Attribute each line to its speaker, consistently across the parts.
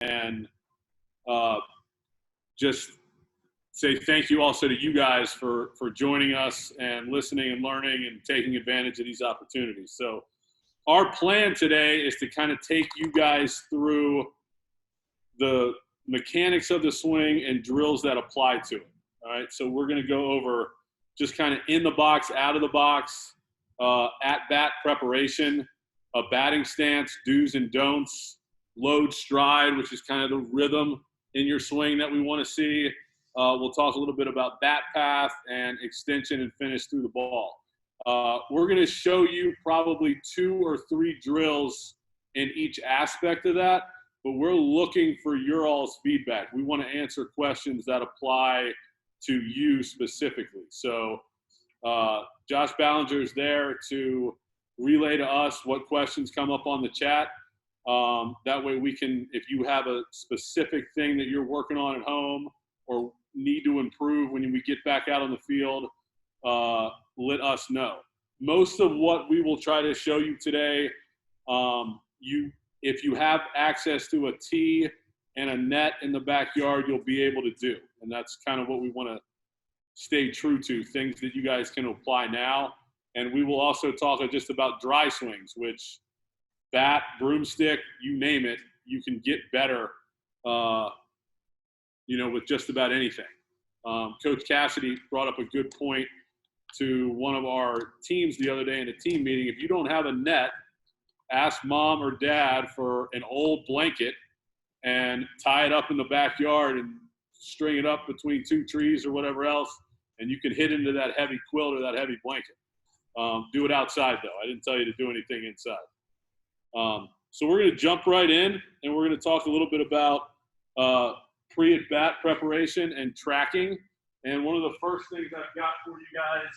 Speaker 1: and just say thank you also to you guys for joining us and listening and learning and taking advantage of these opportunities. So our plan today is to kind of take you guys through the mechanics of the swing and drills that apply to it. All right, so we're going to go over just kind of in the box, out of the box, at-bat preparation, a batting stance, do's and don'ts, load stride, which is kind of the rhythm in your swing that we want to see. We'll talk a little bit about bat path and extension and finish through the ball. We're going to show you probably 2 or 3 drills in each aspect of that, but we're looking for your all's feedback. We want to answer questions that apply to you specifically. So Josh Ballinger is there to relay to us what questions come up on the chat. That way we can, if you have a specific thing that you're working on at home or need to improve when we get back out on the field, let us know. Most of what we will try to show you today, if you have access to a tee and a net in the backyard, you'll be able to do. And that's kind of what we want to stay true to, things that you guys can apply now. And we will also talk just about dry swings, which bat, broomstick, you name it, you can get better, with just about anything. Coach Cassidy brought up a good point to one of our teams the other day in a team meeting. If you don't have a net, ask mom or dad for an old blanket and tie it up in the backyard and string it up between 2 trees or whatever else, and you can hit into that heavy quilt or that heavy blanket. Do it outside, though. I didn't tell you to do anything inside. So we're going to jump right in, and we're going to talk a little bit about pre-at-bat preparation and tracking. And one of the first things I've got for you guys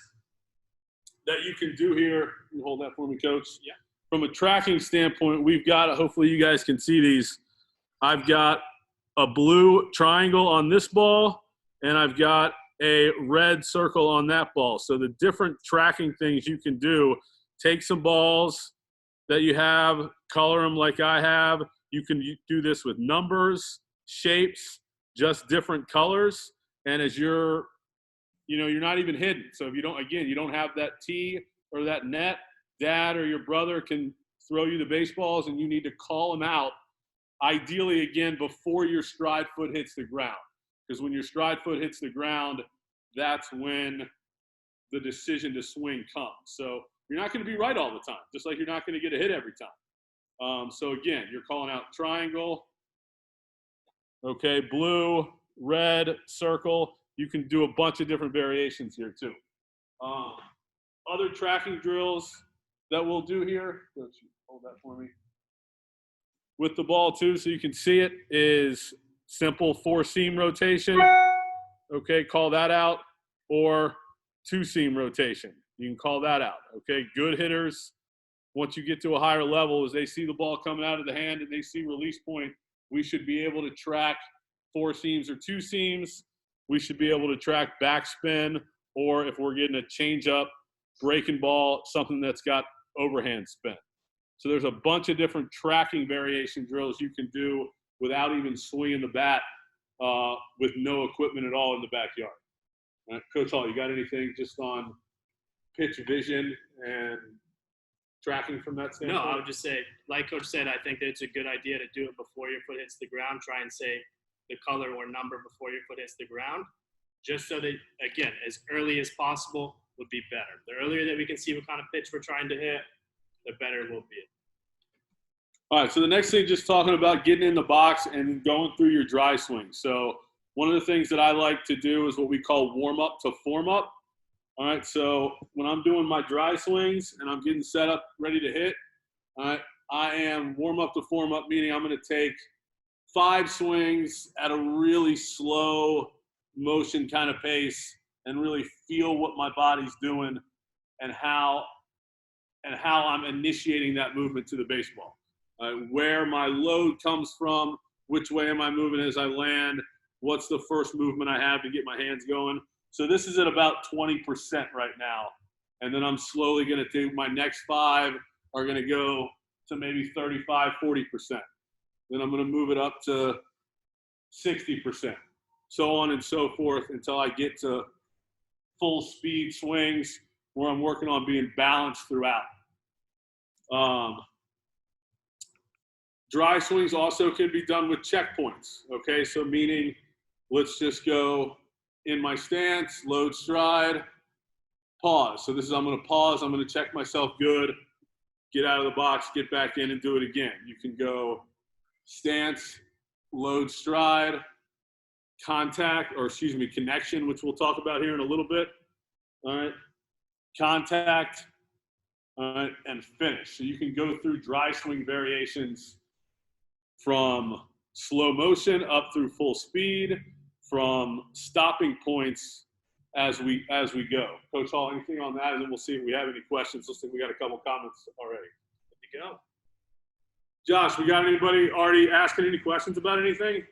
Speaker 1: that you can do here, can you hold that for me, Coach? Yeah. From a tracking standpoint, we've got, hopefully you guys can see these. I've got a blue triangle on this ball, and I've got a red circle on that ball. So the different tracking things you can do, take some balls that you have, color them like I have. You can do this with numbers, shapes, just different colors. And as you're not even hidden. So if you don't have that tee or that net, dad or your brother can throw you the baseballs and you need to call them out, ideally, again, before your stride foot hits the ground. Because when your stride foot hits the ground, that's when the decision to swing comes. So you're not going to be right all the time, just like you're not going to get a hit every time. So again, you're calling out triangle, okay, blue, red, circle. You can do a bunch of different variations here too. Other tracking drills that we'll do here, hold that for me, with the ball too, so you can see it, is simple 4-seam rotation. Okay, call that out. Or 2-seam rotation. You can call that out. Okay, good hitters, once you get to a higher level, as they see the ball coming out of the hand and they see release point, we should be able to track 4 seams or 2 seams. We should be able to track backspin, or if we're getting a change-up, breaking ball, something that's got overhand spin. So there's a bunch of different tracking variation drills you can do without even swinging the bat with no equipment at all in the backyard. Coach Hall, you got anything just on pitch vision and tracking from that standpoint?
Speaker 2: No, I would just say, like Coach said, I think that it's a good idea to do it before your foot hits the ground. Try and say the color or number before your foot hits the ground, just so that, again, as early as possible would be better. The earlier that we can see what kind of pitch we're trying to hit, the better it will be.
Speaker 1: All right, so the next thing, just talking about getting in the box and going through your dry swing. So one of the things that I like to do is what we call warm up to form up. All right, so when I'm doing my dry swings and I'm getting set up, ready to hit, all right, I am warm up to form up, meaning I'm going to take 5 swings at a really slow motion kind of pace and really feel what my body's doing and how I'm initiating that movement to the baseball. Where my load comes from, which way am I moving as I land, what's the first movement I have to get my hands going. So this is at about 20% right now. And then I'm slowly going to do my next 5 are going to go to maybe 35, 40%. then I'm going to move it up to 60%, so on and so forth until I get to full speed swings where I'm working on being balanced throughout. Dry swings also can be done with checkpoints, okay? So meaning, let's just go in my stance, load stride, pause. So this is, I'm gonna pause, I'm gonna check myself good, get out of the box, get back in and do it again. You can go stance, load stride, contact, or excuse me, connection, which we'll talk about here in a little bit, all right? Contact, all right, and finish. So you can go through dry swing variations from slow motion up through full speed, from stopping points as we go. Coach Hall, anything on that? And then we'll see if we have any questions. Looks like we got a couple comments already. Good to go. Josh, we got anybody already asking any questions about anything?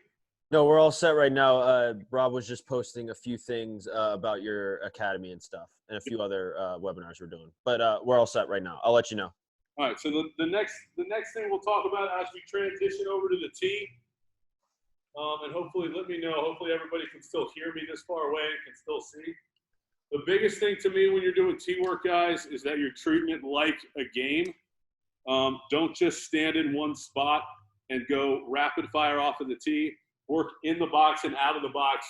Speaker 3: No, we're all set right now. Rob was just posting a few things about your academy and stuff, and a few other webinars we're doing. But we're all set right now. I'll let you know.
Speaker 1: All right. So the next thing we'll talk about as we transition over to the tee, and hopefully let me know. Hopefully everybody can still hear me this far away and can still see. The biggest thing to me when you're doing tee work, guys, is that you're treating it like a game. Don't just stand in one spot and go rapid fire off of the tee. Work in the box and out of the box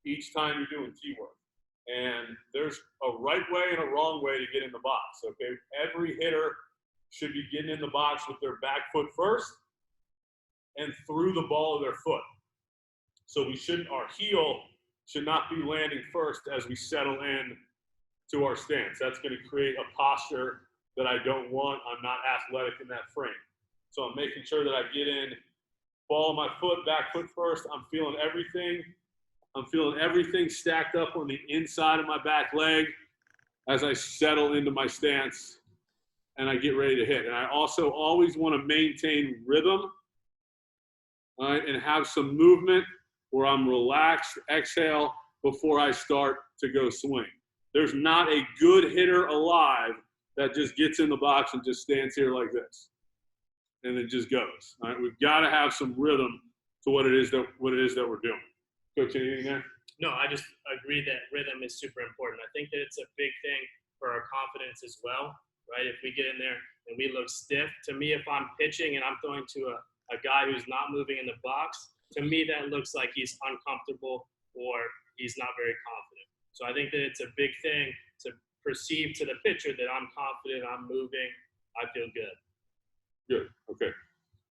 Speaker 1: each time you're doing tee work. And there's a right way and a wrong way to get in the box, okay? Every hitter should be getting in the box with their back foot first and through the ball of their foot. So our heel should not be landing first as we settle in to our stance. That's going to create a posture that I don't want. I'm not athletic in that frame. So I'm making sure that I get in ball of my foot, back foot first. I'm feeling everything. I'm feeling everything stacked up on the inside of my back leg as I settle into my stance and I get ready to hit. And I also always want to maintain rhythm, all right, and have some movement where I'm relaxed, exhale before I start to go swing. There's not a good hitter alive that just gets in the box and just stands here like this and it just goes. All right, we've got to have some rhythm to what it is that we're doing. Coach, anything there?
Speaker 2: No, I just agree that rhythm is super important. I think that it's a big thing for our confidence as well, right? If we get in there and we look stiff, to me, if I'm pitching and I'm throwing to a guy who's not moving in the box, to me that looks like he's uncomfortable or he's not very confident. So I think that it's a big thing to perceive to the pitcher that I'm confident, I'm moving, I feel good.
Speaker 1: Good. Okay.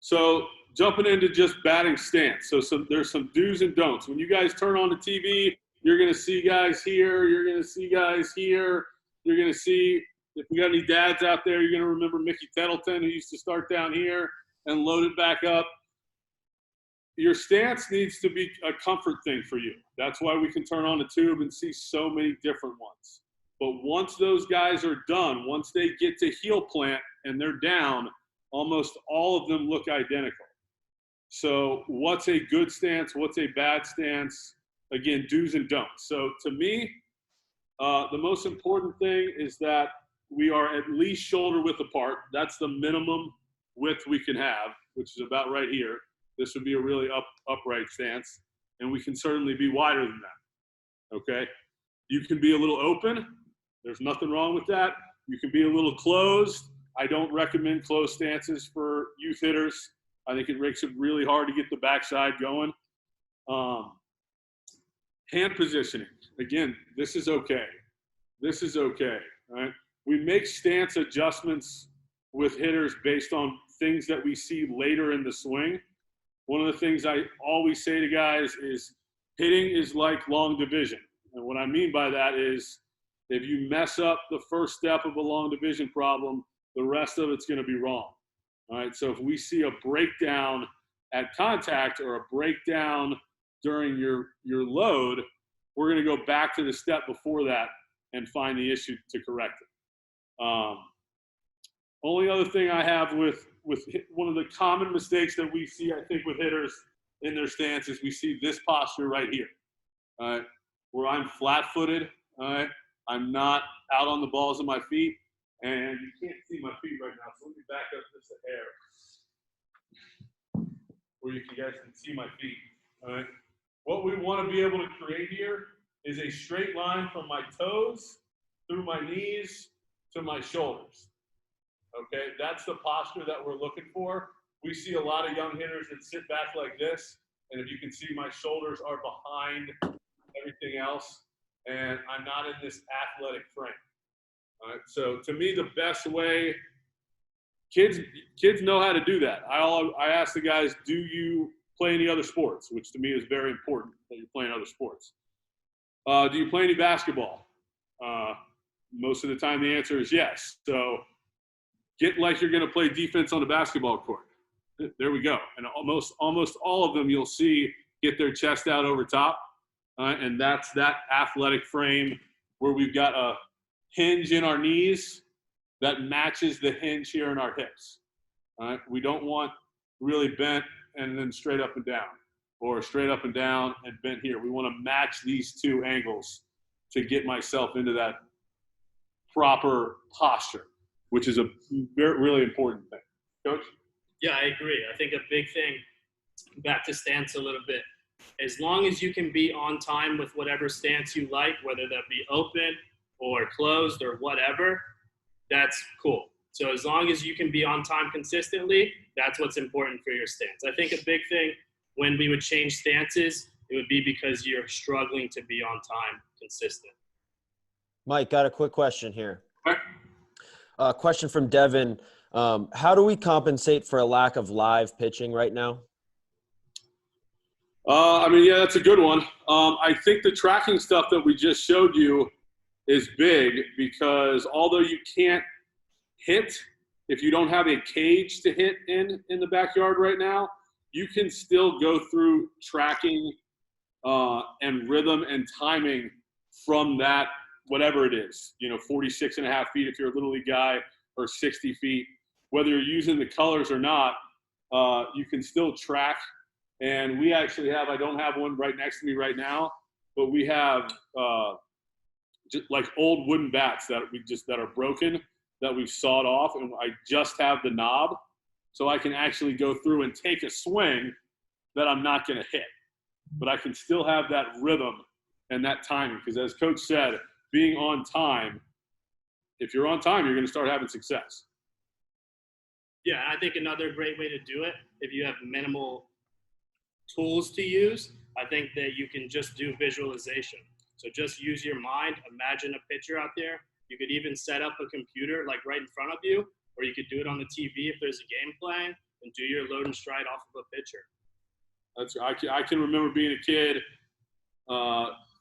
Speaker 1: So jumping into just batting stance. So there's some do's and don'ts. When you guys turn on the TV, you're going to see guys here. You're going to see guys here. You're going to see, if we got any dads out there, you're going to remember Mickey Tettleton, who used to start down here and load it back up. Your stance needs to be a comfort thing for you. That's why we can turn on the tube and see so many different ones. But once those guys are done, once they get to heel plant and they're down, almost all of them look identical. So what's a good stance? What's a bad stance? Again, do's and don'ts. So to me, the most important thing is that we are at least shoulder width apart. That's the minimum width we can have, which is about right here. This would be a really upright stance. And we can certainly be wider than that, okay? You can be a little open. There's nothing wrong with that. You can be a little closed. I don't recommend closed stances for youth hitters. I think it makes it really hard to get the backside going. Hand positioning. Again, this is okay. This is okay, right? We make stance adjustments with hitters based on things that we see later in the swing. One of the things I always say to guys is hitting is like long division. And what I mean by that is if you mess up the first step of a long division problem, the rest of it's going to be wrong. All right. So if we see a breakdown at contact or a breakdown during your load, we're going to go back to the step before that and find the issue to correct it. Only other thing I have with one of the common mistakes that we see, I think, with hitters in their stance is we see this posture right here, all right, where I'm flat-footed, all right, I'm not out on the balls of my feet, and you can't see my feet right now, so let me back up just a hair. where you guys can see my feet. All right. What we want to be able to create here is a straight line from my toes through my knees to my shoulders. Okay, that's the posture that we're looking for. We see a lot of young hitters that sit back like this, and if you can see, my shoulders are behind everything else, and I'm not in this athletic frame. All right, so to me, the best way, kids know how to do that. I ask the guys, do you play any other sports? Which to me is very important that you're playing other sports. Do you play any basketball? Most of the time, the answer is yes. So get like you're going to play defense on the basketball court. There we go. And almost all of them you'll see get their chest out over top. And that's that athletic frame where we've got a hinge in our knees that matches the hinge here in our hips. All right? We don't want really bent and then straight up and down, or straight up and down and bent here. We want to match these two angles to get myself into that proper posture, which is a really important thing. Coach?
Speaker 2: Yeah, I agree. I think a big thing, back to stance a little bit, as long as you can be on time with whatever stance you like, whether that be open or closed or whatever, that's cool. So as long as you can be on time consistently, that's what's important for your stance. I think a big thing when we would change stances, it would be because you're struggling to be on time consistent.
Speaker 3: Mike, got a quick question here.
Speaker 1: Okay.
Speaker 3: Question from Devin. How do we compensate for a lack of live pitching right now?
Speaker 1: Yeah, that's a good one. I think the tracking stuff that we just showed you is big because although you can't hit, if you don't have a cage to hit in the backyard right now, you can still go through tracking and rhythm and timing from that, whatever it is, 46.5 feet if you're a little league guy, or 60 feet. Whether you're using the colors or not, you can still track. And we actually have, I don't have one right next to me right now, but we have just like old wooden bats that are broken, that we've sawed off, and I just have the knob, so I can actually go through and take a swing that I'm not going to hit, but I can still have that rhythm and that timing. Because as Coach said, being on time, if you're on time, you're going to start having success.
Speaker 2: Yeah, I think another great way to do it, if you have minimal tools to use, I think that you can just do visualization. So just use your mind, imagine a pitcher out there. You could even set up a computer like right in front of you, or you could do it on the TV if there's a game playing, and do your load and stride off of a pitcher.
Speaker 1: I can remember being a kid,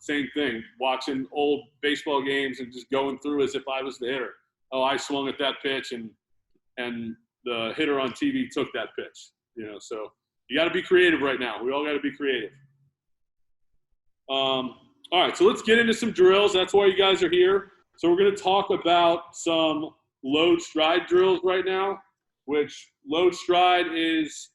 Speaker 1: same thing, watching old baseball games and just going through as if I was the hitter. Oh, I swung at that pitch, and the hitter on TV took that pitch. So you got to be creative right now. We all got to be creative. All right, so let's get into some drills. That's why you guys are here. So we're going to talk about some load stride drills right now, which load stride is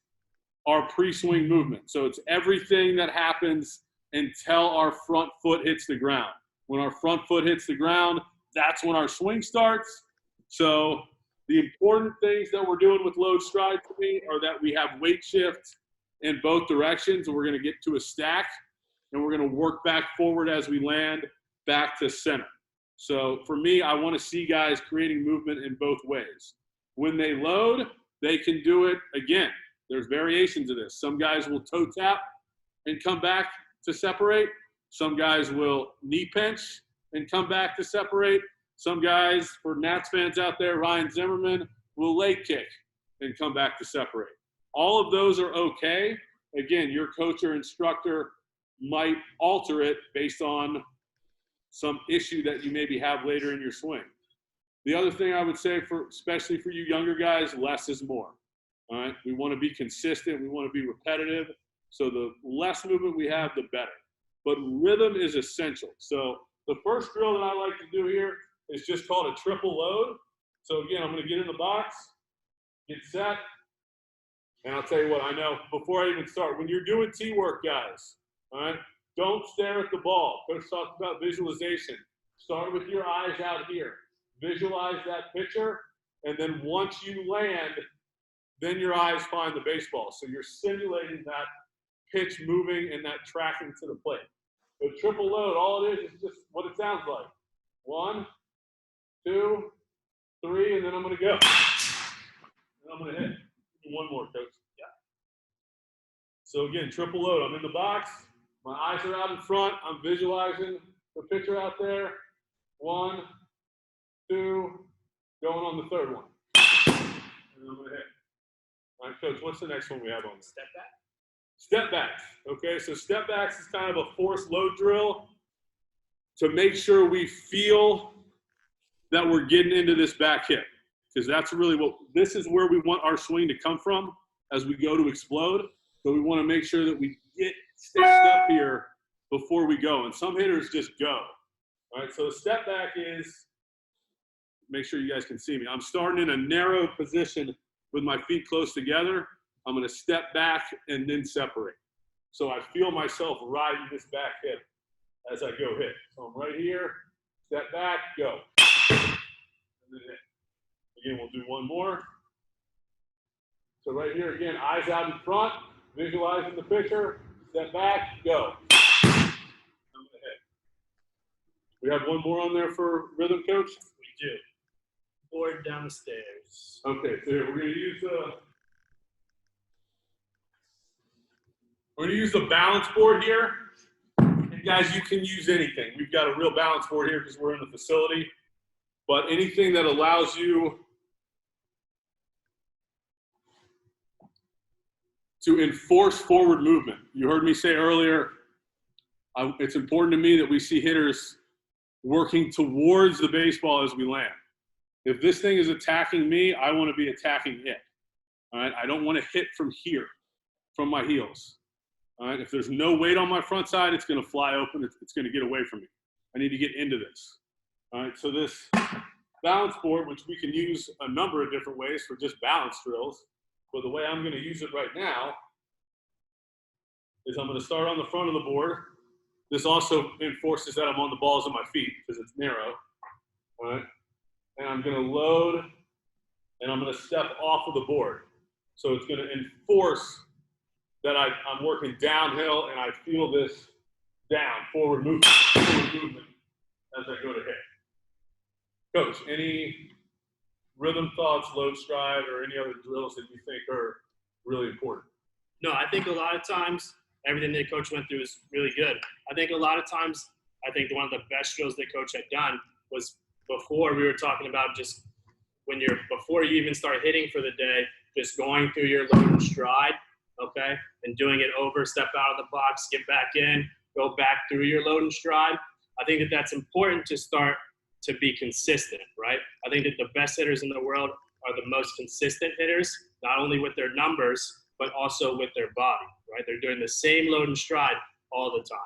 Speaker 1: our pre-swing movement. So it's everything that happens until our front foot hits the ground. When our front foot hits the ground, that's when our swing starts. So the important things that we're doing with load stride for me are that we have weight shift in both directions, and we're going to get to a stack, and we're going to work back forward as we land back to center. So for me, I want to see guys creating movement in both ways. When they load, they can do it again. There's variations of this. Some guys will toe tap and come back to separate. Some guys will knee pinch and come back to separate. Some guys, for Nats fans out there, Ryan Zimmerman, will leg kick and come back to separate. All of those are okay. Again, your coach or instructor might alter it based on some issue that you maybe have later in your swing. The other thing I would say, especially for you younger guys, less is more. All right, we want to be consistent. We want to be repetitive. So the less movement we have, the better. But rhythm is essential. So the first drill that I like to do here is just called a triple load. So again, I'm going to get in the box, get set, and I'll tell you what, I know before I even start, when you're doing T-work, guys, all right, don't stare at the ball. Coach talked about visualization. Start with your eyes out here. Visualize that pitcher, and then once you land, then your eyes find the baseball. So you're simulating that pitch moving and that tracking to the plate. But triple load, all it is just what it sounds like. 1, 2, 3, and then I'm going to go. And I'm going to hit. One more, coach. Yeah. So again, triple load. I'm in the box. My eyes are out in front. I'm visualizing the pitcher out there. 1, 2, going on the third one. And I'm going to hit. All right, coach, what's the next one we have on?
Speaker 2: Step back.
Speaker 1: Step backs. Okay, so step backs is kind of a forced load drill to make sure we feel that we're getting into this back hit, because that's really this is where we want our swing to come from as we go to explode. So we want to make sure that we get stepped up here before we go. And some hitters just go. All right, so a step back is, make sure you guys can see me. I'm starting in a narrow position with my feet close together. I'm going to step back and then separate. So I feel myself riding this back hit as I go hit. So I'm right here, step back, go. And then hit. Again, we'll do one more. So right here, again, eyes out in front, visualizing the pitcher, step back, go. I'm going to hit. We have one more on there for rhythm, coach?
Speaker 2: We do. Board down the stairs.
Speaker 1: Okay, so here, we're going to use the balance board here. And guys, you can use anything. We've got a real balance board here because we're in the facility. But anything that allows you to enforce forward movement. You heard me say earlier, it's important to me that we see hitters working towards the baseball as we land. If this thing is attacking me, I want to be attacking it. All right, I don't want to hit from here, from my heels. All right, if there's no weight on my front side, it's going to fly open. It's going to get away from me. I need to get into this. All right, so this balance board, which we can use a number of different ways for just balance drills, but the way I'm going to use it right now is I'm going to start on the front of the board. This also enforces that I'm on the balls of my feet because it's narrow. All right, and I'm going to load, and I'm going to step off of the board. So it's going to enforce that I'm working downhill and I feel this forward movement as I go to hit. Coach, any rhythm thoughts, load stride, or any other drills that you think are really important?
Speaker 2: No, I think a lot of times everything that coach went through is really good. I think a lot of times, I think one of the best drills that coach had done was before we were talking about just before you even start hitting for the day, just going through your load and stride. Okay, and doing it over, step out of the box, get back in, go back through your load and stride. I think that that's important to start to be consistent, right? I think that the best hitters in the world are the most consistent hitters, not only with their numbers, but also with their body, right? They're doing the same load and stride all the time.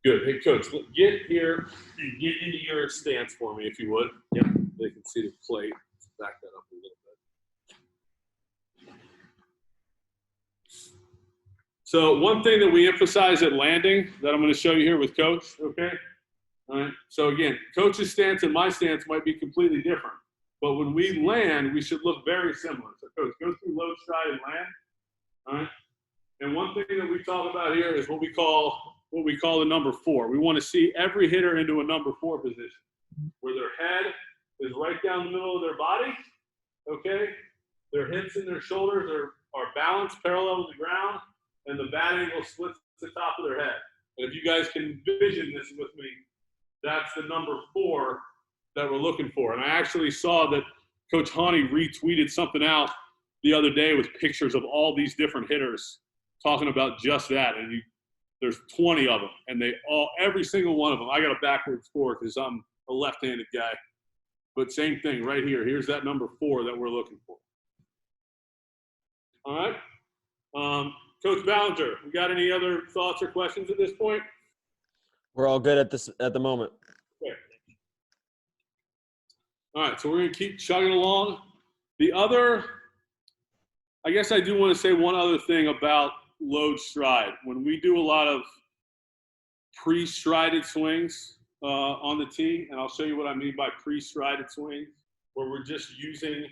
Speaker 1: Good. Hey, coach, get here and get into your stance for me, if you would. Yep. They can see the plate. Let's back that up a little bit. So one thing that we emphasize at landing that I'm going to show you here with coach, okay? All right. So again, coach's stance and my stance might be completely different. But when we land, we should look very similar. So coach, go through load, stride, and land. All right. And one thing that we talk about here is what we call the number 4. We want to see every hitter into a number 4 position where their head is right down the middle of their body, okay? Their hips and their shoulders are balanced parallel with the ground, and the bat angle splits the top of their head. And if you guys can envision this with me, that's the number 4 that we're looking for. And I actually saw that Coach Honey retweeted something out the other day with pictures of all these different hitters talking about just that. And there's 20 of them, and every single one of them. I got a backwards 4 because I'm a left-handed guy. But same thing right here. Here's that number 4 that we're looking for. All right. Coach Ballinger, we got any other thoughts or questions at this point?
Speaker 3: We're all good at the moment.
Speaker 1: Okay. All right, so we're going to keep chugging along. I guess I do want to say one other thing about load stride. When we do a lot of pre-strided swings on the tee, and I'll show you what I mean by pre-strided swings, where we're just using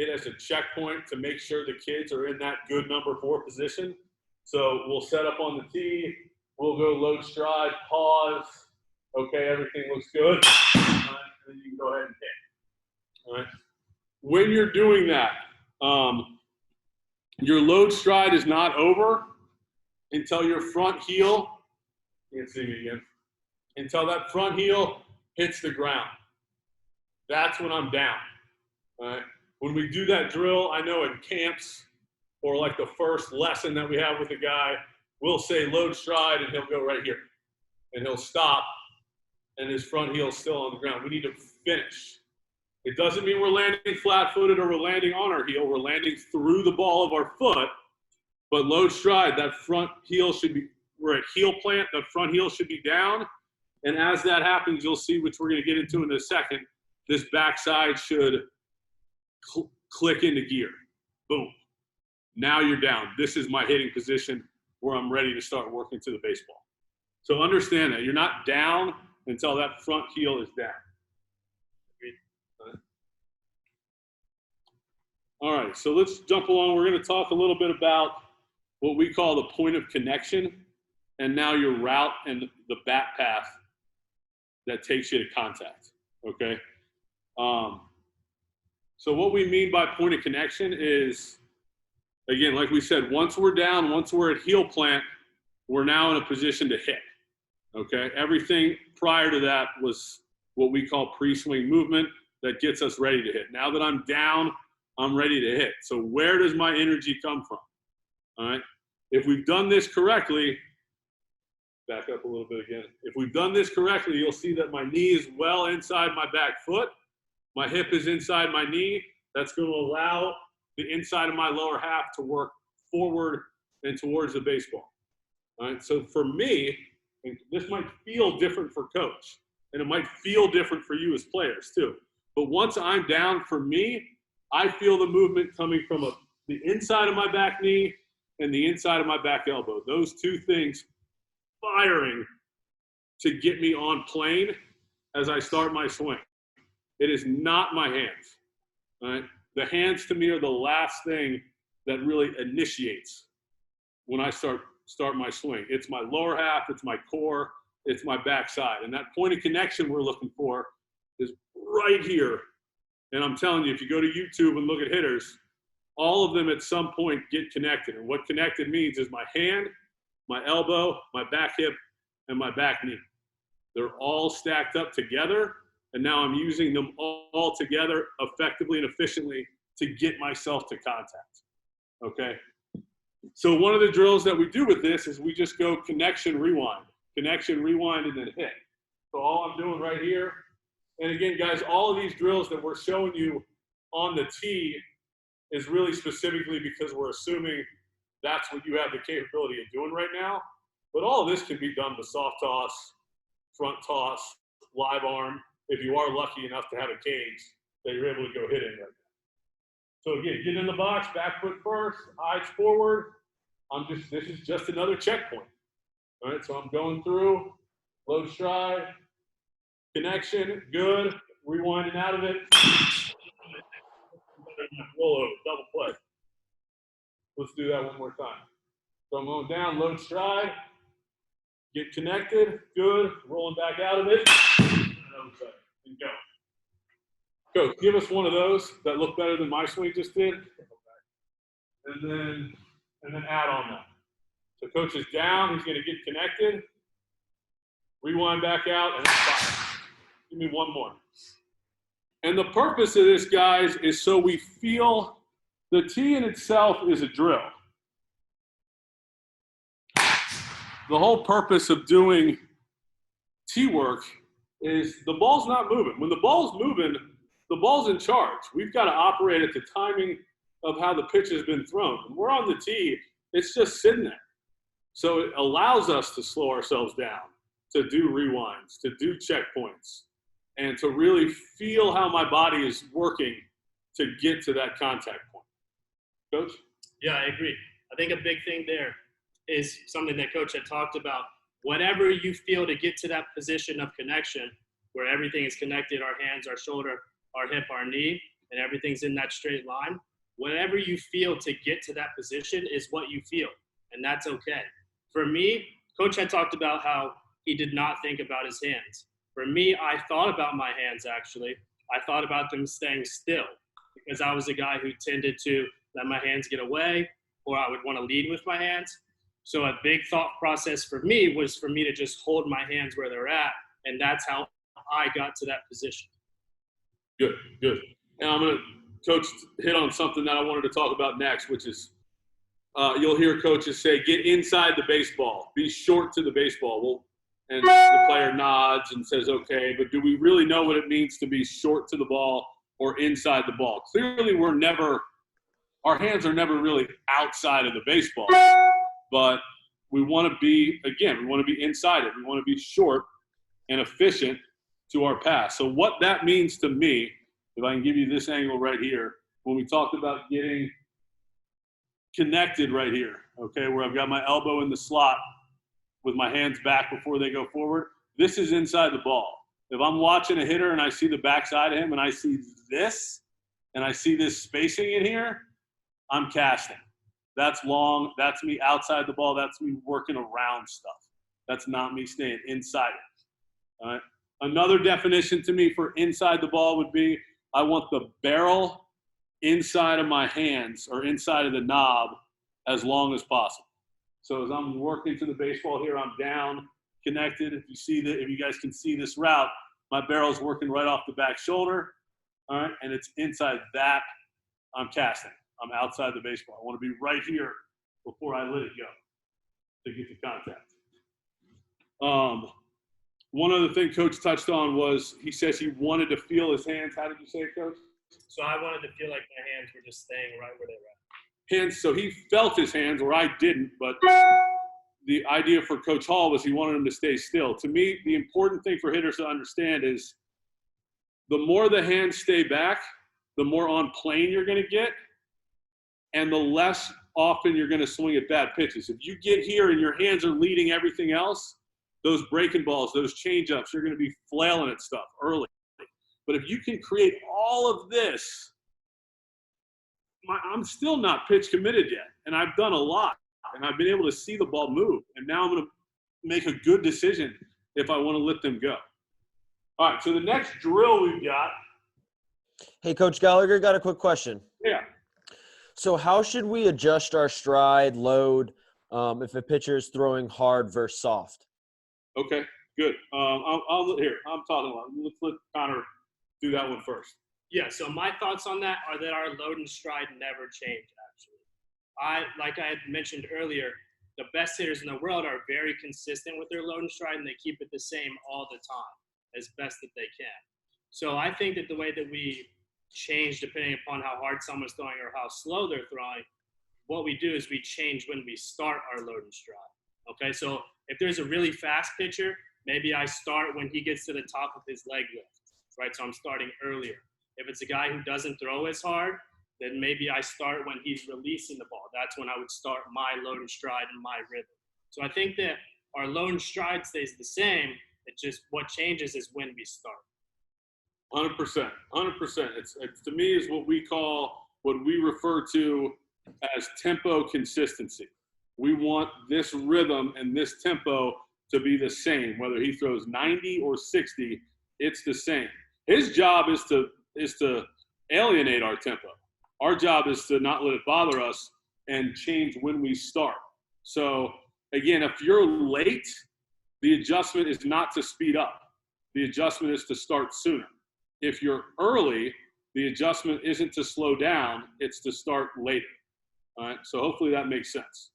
Speaker 1: it as a checkpoint to make sure the kids are in that good number 4 position. So we'll set up on the tee. We'll go load stride, pause. Okay, everything looks good. All right, and then you can go ahead and hit. All right. When you're doing that, your load stride is not over until your front heel, you can see me again, until that front heel hits the ground. That's when I'm down. All right. When we do that drill, I know in camps or like the first lesson that we have with a guy, we'll say load stride and he'll go right here. And he'll stop and his front heel is still on the ground. We need to finish. It doesn't mean we're landing flat-footed or we're landing on our heel. We're landing through the ball of our foot. But load stride, that front heel should be, we're at heel plant, the front heel should be down. And as that happens, you'll see, which we're going to get into in a second, this backside should click into gear. Boom. Now you're down. This is my hitting position where I'm ready to start working to the baseball. So understand that. You're not down until that front heel is down. All right, so let's jump along. We're going to talk a little bit about what we call the point of connection and now your route and the bat path that takes you to contact, okay? So what we mean by point of connection is, again, like we said, once we're down, once we're at heel plant, we're now in a position to hit, okay? Everything prior to that was what we call pre-swing movement that gets us ready to hit. Now that I'm down, I'm ready to hit. So where does my energy come from? All right. If we've done this correctly, back up a little bit again. If we've done this correctly, you'll see that my knee is well inside my back foot. My hip is inside my knee. That's going to allow the inside of my lower half to work forward and towards the baseball. All right. So for me, and this might feel different for coach, and it might feel different for you as players too. But once I'm down, for me, I feel the movement coming from the inside of my back knee and the inside of my back elbow. Those two things firing to get me on plane as I start my swing. It is not my hands. All right? The hands to me are the last thing that really initiates when I start my swing. It's my lower half, it's my core, it's my backside. And that point of connection we're looking for is right here. And I'm telling you, if you go to YouTube and look at hitters, all of them at some point get connected. And what connected means is my hand, my elbow, my back hip, and my back knee. They're all stacked up together, and now I'm using them all together effectively and efficiently to get myself to contact, okay? So one of the drills that we do with this is we just go connection, rewind, and then hit. So all I'm doing right here, and again, guys, all of these drills that we're showing you on the tee is really specifically because we're assuming that's what you have the capability of doing right now. But all of this can be done with soft toss, front toss, live arm, if you are lucky enough to have a cage that you're able to go hit in right now. So again, get in the box, back foot first, eyes forward. This is just another checkpoint. All right, so I'm going through, low stride, connection, good, rewinding out of it. Roll over, double play. Let's do that one more time. So I'm going down, low stride, get connected, good, rolling back out of it, and go. Coach, give us one of those that look better than my swing just did, and then add on that. So coach is down, he's going to get connected, rewind back out, and then fire. Give me one more. And the purpose of this, guys, is so we feel the tee in itself is a drill. The whole purpose of doing tee work is the ball's not moving. When the ball's moving, the ball's in charge. We've got to operate at the timing of how the pitch has been thrown. When we're on the tee, it's just sitting there. So it allows us to slow ourselves down, to do rewinds, to do checkpoints, and to really feel how my body is working to get to that contact point. Coach?
Speaker 2: Yeah, I agree. I think a big thing there is something that Coach had talked about. Whatever you feel to get to that position of connection where everything is connected, our hands, our shoulder, our hip, our knee, and everything's in that straight line, whatever you feel to get to that position is what you feel, and that's okay. For me, Coach had talked about how he did not think about his hands. For me, I thought about my hands, actually. I thought about them staying still because I was a guy who tended to let my hands get away, or I would want to lead with my hands. So a big thought process for me was for me to just hold my hands where they're at, and that's how I got to that position.
Speaker 1: Good, good. Now I'm going to, Coach, hit on something that I wanted to talk about next, which is you'll hear coaches say, get inside the baseball, be short to the baseball. Well, and the player nods and says, okay, but do we really know what it means to be short to the ball or inside the ball? Clearly, our hands are never really outside of the baseball, but we want to be inside it. We want to be short and efficient to our pass. So what that means to me, if I can give you this angle right here, when we talked about getting connected right here, okay, where I've got my elbow in the slot with my hands back before they go forward, this is inside the ball. If I'm watching a hitter and I see the backside of him and I see this and I see this spacing in here, I'm casting. That's long. That's me outside the ball. That's me working around stuff. That's not me staying inside it. All right. Another definition to me for inside the ball would be I want the barrel inside of my hands or inside of the knob as long as possible. So as I'm working to the baseball here, I'm down, connected. If you guys can see this route, my barrel's working right off the back shoulder, all right, and it's inside that. I'm casting. I'm outside the baseball. I want to be right here before I let it go to get the contact. One other thing Coach touched on was he says he wanted to feel his hands. How did you say it, Coach?
Speaker 2: So I wanted to feel like my hands were just staying right where they were at.
Speaker 1: Hands, so he felt his hands, or I didn't, but the idea for Coach Hall was he wanted him to stay still. To me, the important thing for hitters to understand is the more the hands stay back, the more on plane you're going to get, and the less often you're going to swing at bad pitches. If you get here and your hands are leading everything else, those breaking balls, those change-ups, you're going to be flailing at stuff early. But if you can create all of this, I'm still not pitch committed yet, and I've done a lot, and I've been able to see the ball move, and now I'm going to make a good decision if I want to let them go. All right, so the next drill we've got.
Speaker 3: Hey, Coach Gallagher, got a quick question.
Speaker 1: Yeah.
Speaker 3: So how should we adjust our stride, load, if a pitcher is throwing hard versus soft?
Speaker 1: Okay, good. I'm talking about. Let's let Connor do that one first.
Speaker 2: Yeah, so my thoughts on that are that our load and stride never change, actually. Like I had mentioned earlier, the best hitters in the world are very consistent with their load and stride, and they keep it the same all the time as best that they can. So I think that the way that we change depending upon how hard someone's throwing or how slow they're throwing, what we do is we change when we start our load and stride. Okay, so if there's a really fast pitcher, maybe I start when he gets to the top of his leg lift, right? So I'm starting earlier. If it's a guy who doesn't throw as hard, then maybe I start when he's releasing the ball. That's when I would start my load and stride and my rhythm. So I think that our load and stride stays the same. It's just what changes is when we start.
Speaker 1: 100%. It's to me is what we refer to as tempo consistency. We want this rhythm and this tempo to be the same, whether he throws 90 or 60, it's the same. His job is to alienate our tempo. Our job is to not let it bother us and change when we start. So again, if you're late, the adjustment is not to speed up. The adjustment is to start sooner. If you're early, the adjustment isn't to slow down, it's to start later. All right, so hopefully that makes sense.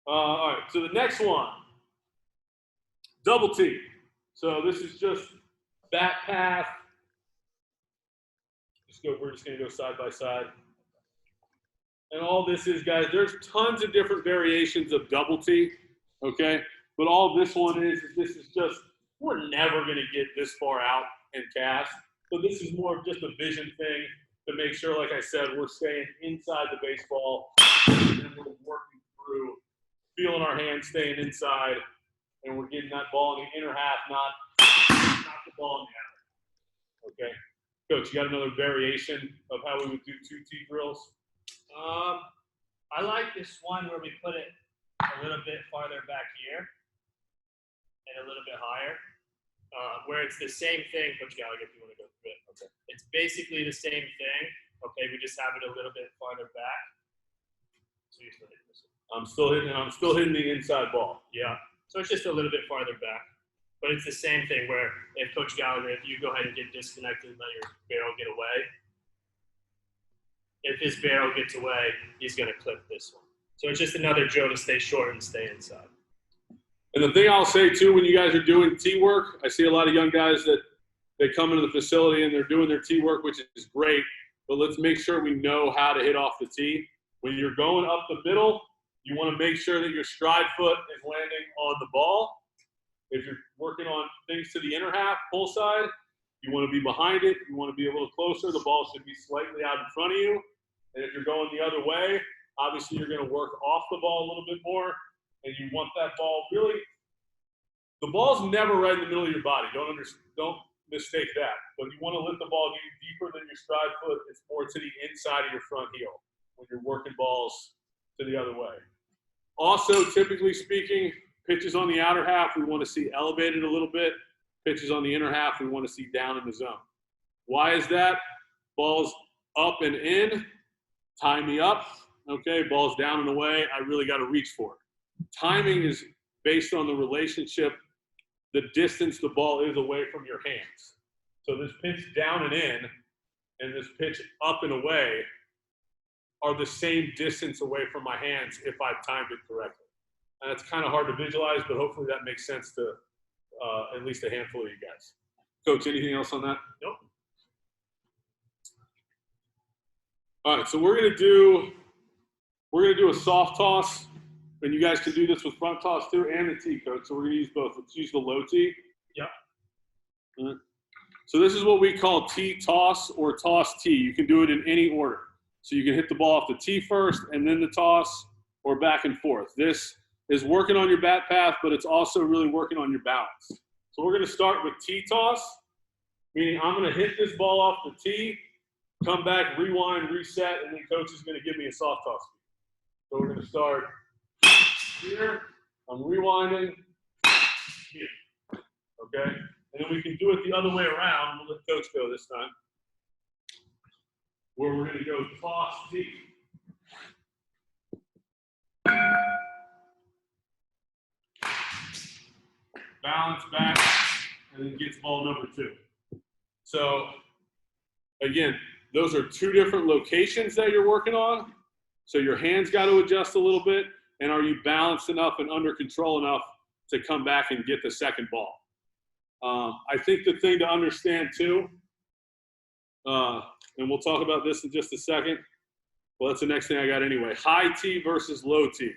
Speaker 1: All right, so the next one, double T. So this is just bat path. We're just gonna go side by side. And all this is, guys, there's tons of different variations of double T, okay? But all this one is this is just, we're never gonna get this far out and cast. So this is more of just a vision thing to make sure, like I said, we're staying inside the baseball and we're working through, feeling our hands staying inside, and we're getting that ball in the inner half, not the ball in the outer. Okay. Coach, you got another variation of how we would do 2T drills?
Speaker 2: I like this one where we put it a little bit farther back here and a little bit higher, where it's the same thing. Coach Gallagher, if you want to go through it. Okay. It's basically the same thing. Okay, we just have it a little bit farther back. So you're still hitting this one.
Speaker 1: I'm still hitting the inside ball.
Speaker 2: Yeah. So it's just a little bit farther back. But it's the same thing where if Coach Gallagher, if you go ahead and get disconnected and let your barrel get away, if his barrel gets away, he's going to clip this one. So it's just another drill to stay short and stay inside.
Speaker 1: And the thing I'll say too, when you guys are doing tee work, I see a lot of young guys that they come into the facility and they're doing their tee work, which is great, but let's make sure we know how to hit off the tee. When you're going up the middle, you want to make sure that your stride foot is landing on the ball. If you're working on things to the inner half, pull side, you want to be behind it. You want to be a little closer. The ball should be slightly out in front of you. And if you're going the other way, obviously you're going to work off the ball a little bit more. And you want that ball really – the ball's never right in the middle of your body. Don't mistake that. But you want to let the ball get deeper than your stride foot. It's more to the inside of your front heel when you're working balls to the other way. Also, typically speaking, pitches on the outer half, we want to see elevated a little bit. Pitches on the inner half, we want to see down in the zone. Why is that? Balls up and in, tie me up. Okay, balls down and away, I really got to reach for it. Timing is based on the relationship, the distance the ball is away from your hands. So this pitch down and in and this pitch up and away are the same distance away from my hands if I've timed it correctly. And it's kind of hard to visualize, but hopefully that makes sense to at least a handful of you guys. Coach, anything else on that?
Speaker 2: Nope.
Speaker 1: All right, so we're gonna do a soft toss, and you guys can do this with front toss too, and the tee, coach. So we're gonna use both. Let's use the low tee.
Speaker 2: Yep.
Speaker 1: Right. So this is what we call tee toss or toss tee. You can do it in any order. So you can hit the ball off the tee first, and then the toss, or back and forth. This is working on your bat path, but it's also really working on your balance. So we're gonna start with tee toss, meaning I'm gonna hit this ball off the tee, come back, rewind, reset, and then coach is gonna give me a soft toss. So we're gonna start here, I'm rewinding, here, okay? And then we can do it the other way around. We'll let coach go this time. Where we're gonna go toss tee. Balance back, and then gets ball number 2. So, again, those are 2 different locations that you're working on. So your hands got to adjust a little bit, and are you balanced enough and under control enough to come back and get the second ball? I think the thing to understand too, and we'll talk about this in just a second. Well, that's the next thing I got anyway. High tee versus low tee.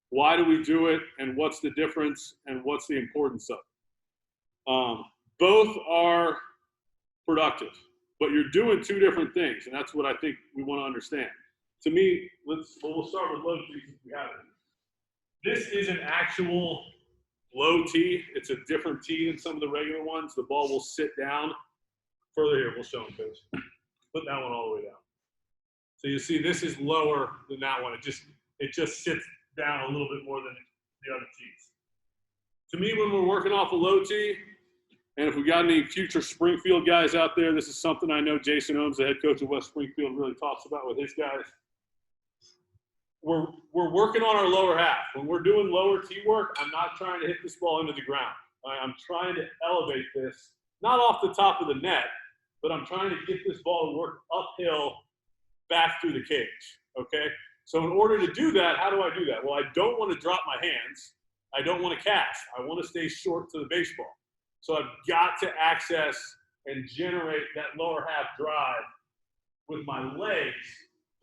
Speaker 1: Why do we do it, and what's the difference, and what's the importance of it? Both are productive, but you're doing 2 different things, and that's what I think we want to understand. To me, we'll start with low tee since we have it. This is an actual low tee. It's a different tee than some of the regular ones. The ball will sit down. Further here, we'll show them, coach. Put that one all the way down. So you see, this is lower than that one. It just sits down a little bit more than the other tees. To me, when we're working off a low tee, and if we got any future Springfield guys out there, this is something I know Jason Ohms, the head coach of West Springfield, really talks about with his guys. We're working on our lower half. When we're doing lower tee work, I'm not trying to hit this ball into the ground. I'm trying to elevate this, not off the top of the net, but I'm trying to get this ball to work uphill back through the cage, okay? So in order to do that, how do I do that? Well, I don't want to drop my hands. I don't want to catch. I want to stay short to the baseball. So I've got to access and generate that lower half drive with my legs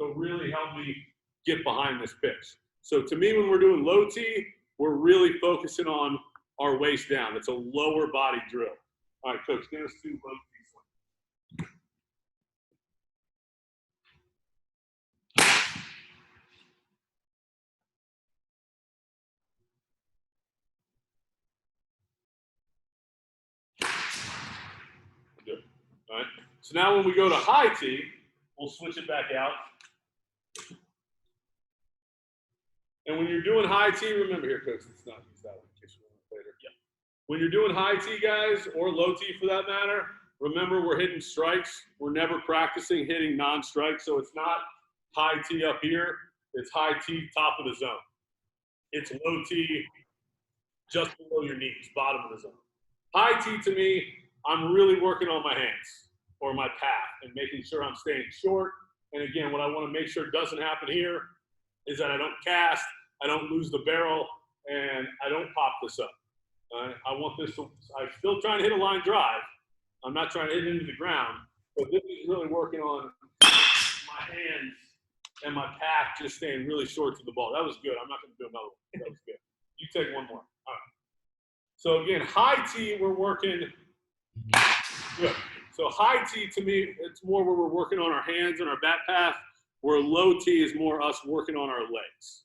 Speaker 1: to really help me get behind this pitch. So to me, when we're doing low tee, we're really focusing on our waist down. It's a lower body drill. All right, coach, get us 2 low tee swings. Good. All right. So now when we go to high tee, we'll switch it back out. And when you're doing high tee, remember here, coach, let's not use that one in case you want it later. Yeah. When you're doing high tee, guys, or low tee for that matter, remember we're hitting strikes. We're never practicing hitting non-strikes. So it's not high tee up here. It's high tee top of the zone. It's low tee just below your knees, bottom of the zone. High tee to me, I'm really working on my hands or my path and making sure I'm staying short. And again, what I want to make sure doesn't happen here is that I don't cast, I don't lose the barrel, and I don't pop this up. I want this to, I'm still trying to hit a line drive. I'm not trying to hit it into the ground, but this is really working on my hands and my path just staying really short to the ball. That was good. I'm not going to do another one. That was good. You take one more. All right. So again, high tee, we're working good. So high tee to me, it's more where we're working on our hands and our bat path, where low tee is more us working on our legs.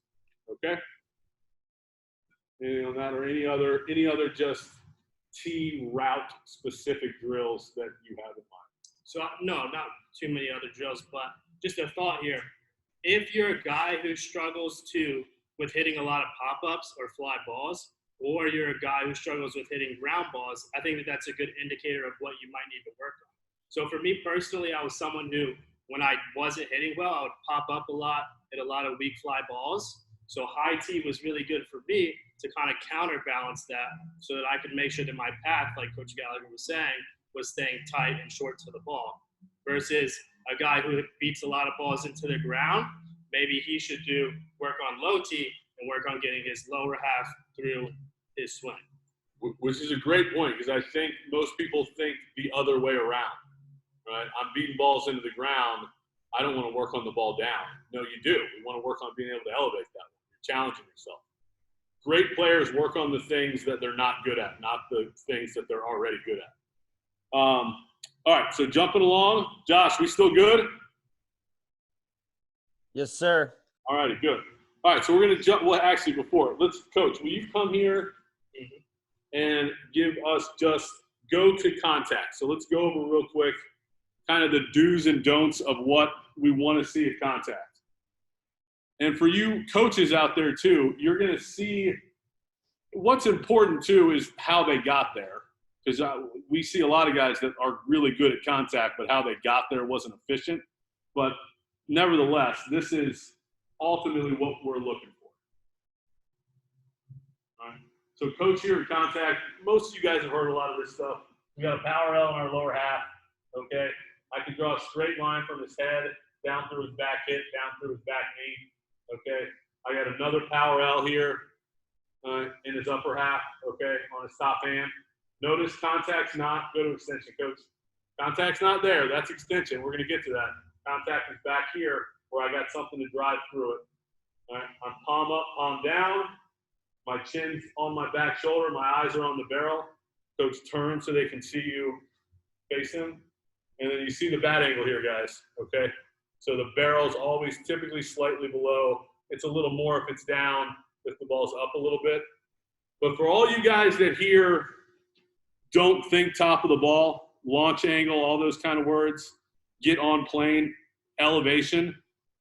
Speaker 1: Okay? Anything on that or any other just tee route specific drills that you have in mind?
Speaker 2: So no, not too many other drills, but just a thought here. If you're a guy who struggles with hitting a lot of pop-ups or fly balls, or you're a guy who struggles with hitting ground balls, I think that that's a good indicator of what you might need to work on. So for me personally, I was someone who, when I wasn't hitting well, I would pop up a lot, hit a lot of weak fly balls. So high tee was really good for me to kind of counterbalance that so that I could make sure that my path, like Coach Gallagher was saying, was staying tight and short to the ball. Versus a guy who beats a lot of balls into the ground, maybe he should work on low tee and work on getting his lower half through his swing.
Speaker 1: Which is a great point, because I think most people think the other way around, right? I'm beating balls into the ground. I don't want to work on the ball down. No, you do. We want to work on being able to elevate that. You're challenging yourself. Great players work on the things that they're not good at, not the things that they're already good at. All right, so jumping along. Josh, we still good?
Speaker 3: Yes, sir.
Speaker 1: All righty, good. All right, so we're going to jump. Well, actually, before, Coach, will you come here and give us just go to contact? So let's go over real quick kind of the do's and don'ts of what we want to see at contact. And for you coaches out there too, you're going to see what's important too is how they got there. Because we see a lot of guys that are really good at contact, but how they got there wasn't efficient. But nevertheless, this is ultimately what we're looking for. All right. So coach here at contact, most of you guys have heard a lot of this stuff. We got a power L in our lower half, okay? I can draw a straight line from his head down through his back hip, down through his back knee, okay? I got another power L here in his upper half, okay, on his top hand. Notice contact's not, go to extension, coach. Contact's not there, that's extension. We're gonna get to that. Contact is back here where I got something to drive through it. All right, I'm palm up, palm down. My chin's on my back shoulder, my eyes are on the barrel. Coach, turn so they can see you face him. And then you see the bat angle here, guys, okay? So the barrel's always typically slightly below. It's a little more if it's down, if the ball's up a little bit. But for all you guys that here don't think top of the ball, launch angle, all those kind of words, get on plane, elevation,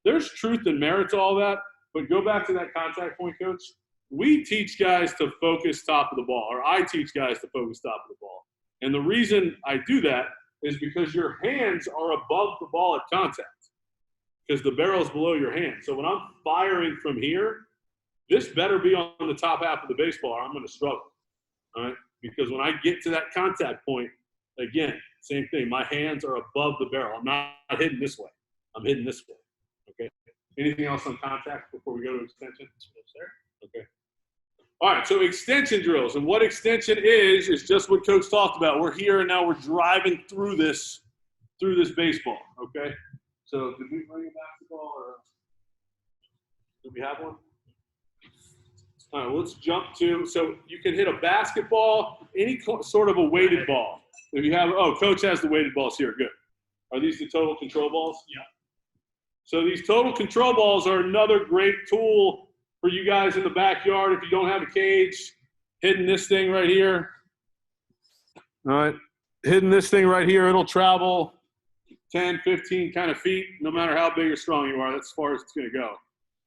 Speaker 1: there's truth and merit to all that. But go back to that contact point, coach. We teach guys to focus top of the ball, or I teach guys to focus top of the ball. And the reason I do that is because your hands are above the ball at contact because the barrel's below your hand. So when I'm firing from here, this better be on the top half of the baseball or I'm going to struggle, all right? Because when I get to that contact point, again, same thing. My hands are above the barrel. I'm not hitting this way. I'm hitting this way, okay? Anything else on contact before we go to extension? Okay. All right, so extension drills. And what extension is just what Coach talked about. We're here and now we're driving through this baseball, okay? So did we bring a basketball or do we have one? All right, let's jump to, so you can hit a basketball, any sort of a weighted ball. If you have, oh, Coach has the weighted balls here, good. Are these the total control balls?
Speaker 2: Yeah.
Speaker 1: So these total control balls are another great tool for you guys in the backyard. If you don't have a cage, hitting this thing right here. All right, hitting this thing right here, it'll travel 10, 15 kind of feet, no matter how big or strong you are. That's as far as it's going to go.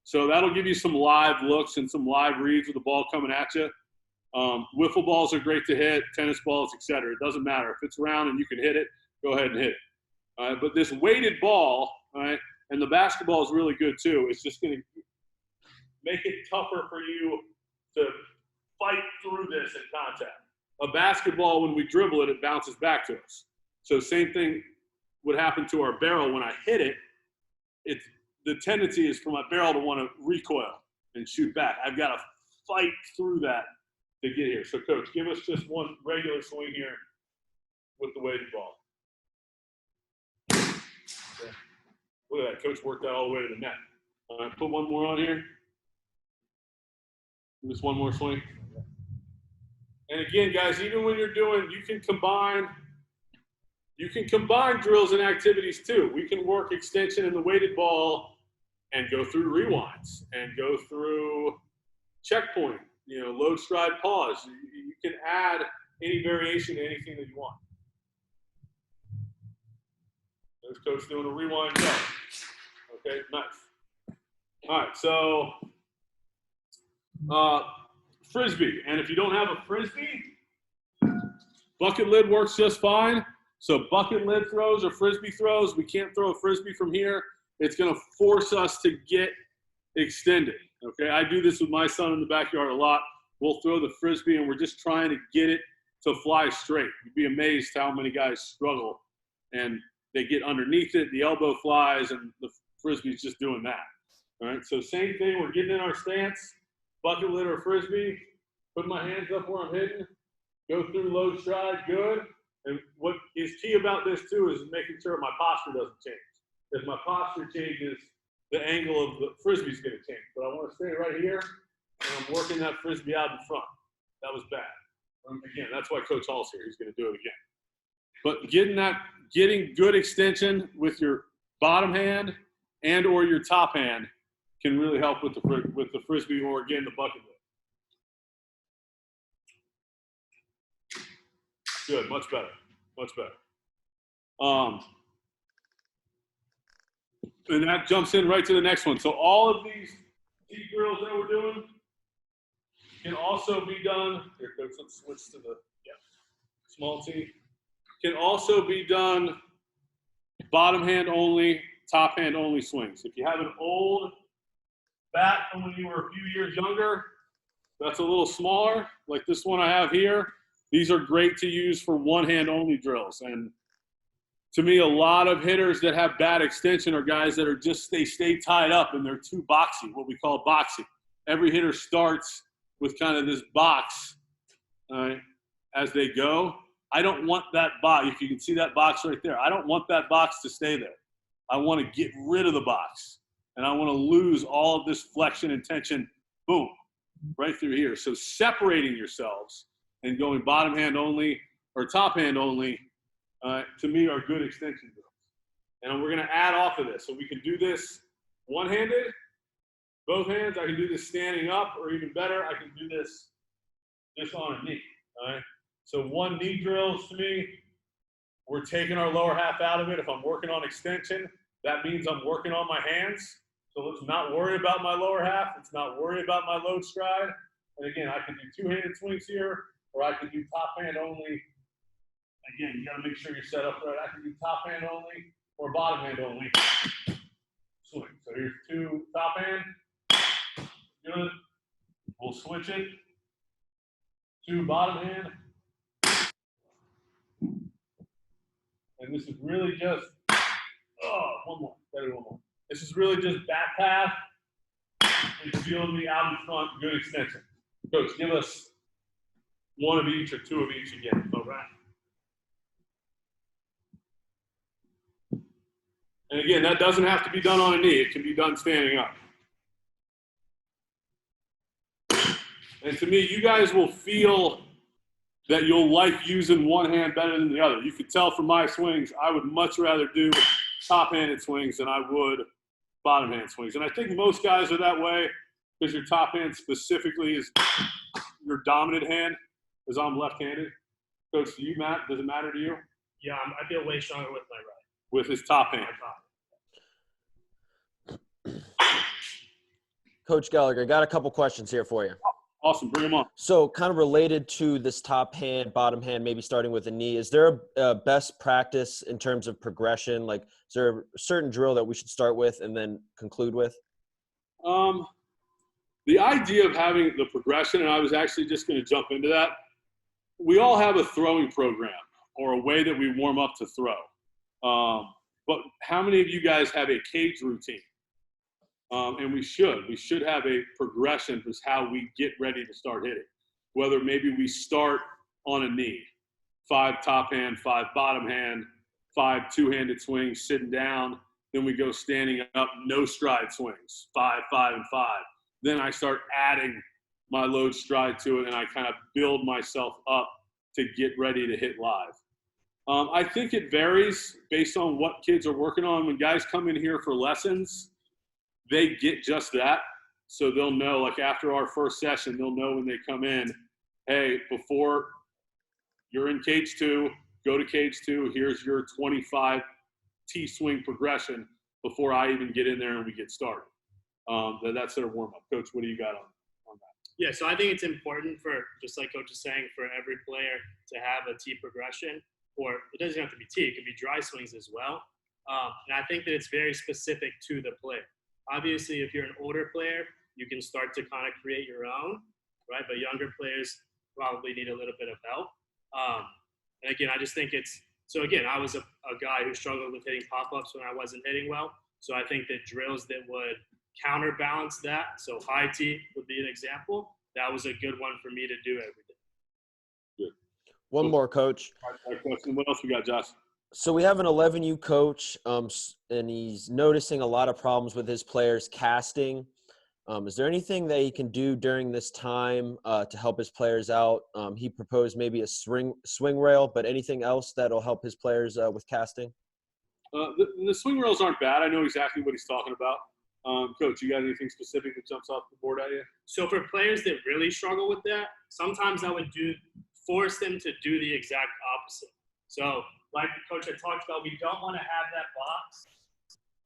Speaker 1: So that'll give you some live looks and some live reads with the ball coming at you. Wiffle balls are great to hit, tennis balls, etc. It doesn't matter. If it's round and you can hit it, go ahead and hit it. But this weighted ball, right, and the basketball is really good too. It's just going to make it tougher for you to fight through this in contact. A basketball, when we dribble it, it bounces back to us. So same thing would happen to our barrel. When I hit it, the tendency is for my barrel to want to recoil and shoot back. I've got to fight through that to get here. So, Coach, give us just one regular swing here with the weighted ball. Okay. Look at that. Coach worked that all the way to the net. All right, put one more on here. Give us one more swing. And again, guys, even when you're doing, you can combine drills and activities too. We can work extension in the weighted ball and go through rewinds and go through checkpoint, load, stride, pause. You can add any variation to anything that you want. There's Coach doing a rewind go. Okay, nice. All right, so Frisbee. And if you don't have a Frisbee, bucket lid works just fine. So bucket lid throws or Frisbee throws, we can't throw a Frisbee from here. It's going to force us to get extended. Okay, I do this with my son in the backyard a lot. We'll throw the Frisbee and we're just trying to get it to fly straight. You'd be amazed how many guys struggle and they get underneath it, the elbow flies, and the Frisbee's just doing that. All right, so same thing, we're getting in our stance, bucket lid or Frisbee, put my hands up where I'm hitting, go through load stride, good. And what is key about this too is making sure my posture doesn't change. If my posture changes, the angle of the Frisbee is going to change. But I want to stay right here, and I'm working that Frisbee out in front. That was bad. Again, that's why Coach Hall's here. He's going to do it again. But getting good extension with your bottom hand and or your top hand can really help with the Frisbee or, again, the bucket lid. Good, much better, much better. And that jumps in right to the next one. So all of these T drills that we're doing can also be done. Here, Coach, let's switch to the small T. Can also be done bottom hand only, top hand only swings. If you have an old bat from when you were a few years younger, that's a little smaller, like this one I have here. These are great to use for one hand only drills. And to me, a lot of hitters that have bad extension are guys that are they stay tied up and they're too boxy, what we call boxy. Every hitter starts with kind of this box as they go. I don't want that box. If you can see that box right there, I don't want that box to stay there. I want to get rid of the box. And I want to lose all of this flexion and tension, boom, right through here. So separating yourselves and going bottom hand only or top hand only, to me, are good extension drills. And we're going to add off of this. So we can do this one-handed, both hands. I can do this standing up, or even better, I can do this on a knee. All right. So one knee drills to me, we're taking our lower half out of it. If I'm working on extension, that means I'm working on my hands. So let's not worry about my lower half. Let's not worry about my load stride. And again, I can do two-handed swings here, or I can do top hand only. Again, you got to make sure you're set up right. I can do top hand only or bottom hand only swing. So here's two top hand. Good. We'll switch it. Two bottom hand. And this is really just, one more. Better one more. This is really just back path and feeling me out in front, good extension. Coach, give us one of each or two of each again. All right. And again, that doesn't have to be done on a knee. It can be done standing up. And to me, you guys will feel that you'll like using one hand better than the other. You could tell from my swings, I would much rather do top-handed swings than I would bottom-hand swings. And I think most guys are that way because your top hand specifically is your dominant hand, as I'm left-handed. Coach, does it matter to you?
Speaker 2: Yeah, I feel way stronger with my right.
Speaker 1: with his top hand.
Speaker 3: Coach Gallagher, I got a couple questions here for you.
Speaker 1: Awesome. Bring him on.
Speaker 3: So kind of related to this top hand, bottom hand, maybe starting with the knee, is there a best practice in terms of progression? Like, is there a certain drill that we should start with and then conclude with?
Speaker 1: The idea of having the progression, and I was actually just going to jump into that. We all have a throwing program or a way that we warm up to throw. But how many of you guys have a cage routine? And we should have a progression for how we get ready to start hitting. Whether maybe we start on a knee, 5 top hand, 5 bottom hand, 5 two-handed swings, sitting down. Then we go standing up, no stride swings, 5, 5, and 5. Then I start adding my load stride to it, and I kind of build myself up to get ready to hit live. I think it varies based on what kids are working on. When guys come in here for lessons, they get just that. So they'll know, like after our first session, they'll know when they come in, hey, before you're in cage 2, go to cage 2, here's your 25 T-swing progression before I even get in there and we get started. That's their warm-up. Coach, what do you got on that?
Speaker 2: Yeah, so I think it's important for, just like Coach is saying, for every player to have a T progression, or it doesn't have to be T, it could be dry swings as well. And I think that it's very specific to the player. Obviously, if you're an older player, you can start to kind of create your own, right? But younger players probably need a little bit of help. And again, I just think I was a guy who struggled with hitting pop-ups when I wasn't hitting well. So I think that drills that would counterbalance that, so high T would be an example, that was a good one for me to do every day.
Speaker 1: Good.
Speaker 3: One more, Coach.
Speaker 1: What else we got, Josh?
Speaker 3: So we have an 11U coach, and he's noticing a lot of problems with his players casting. Is there anything that he can do during this time to help his players out? He proposed maybe a swing rail, but anything else that'll help his players with casting?
Speaker 1: The swing rails aren't bad. I know exactly what he's talking about. Coach, you got anything specific that jumps off the board at you?
Speaker 2: So for players that really struggle with that, sometimes I would force them to do the exact opposite. So like Coach had talked about, we don't want to have that box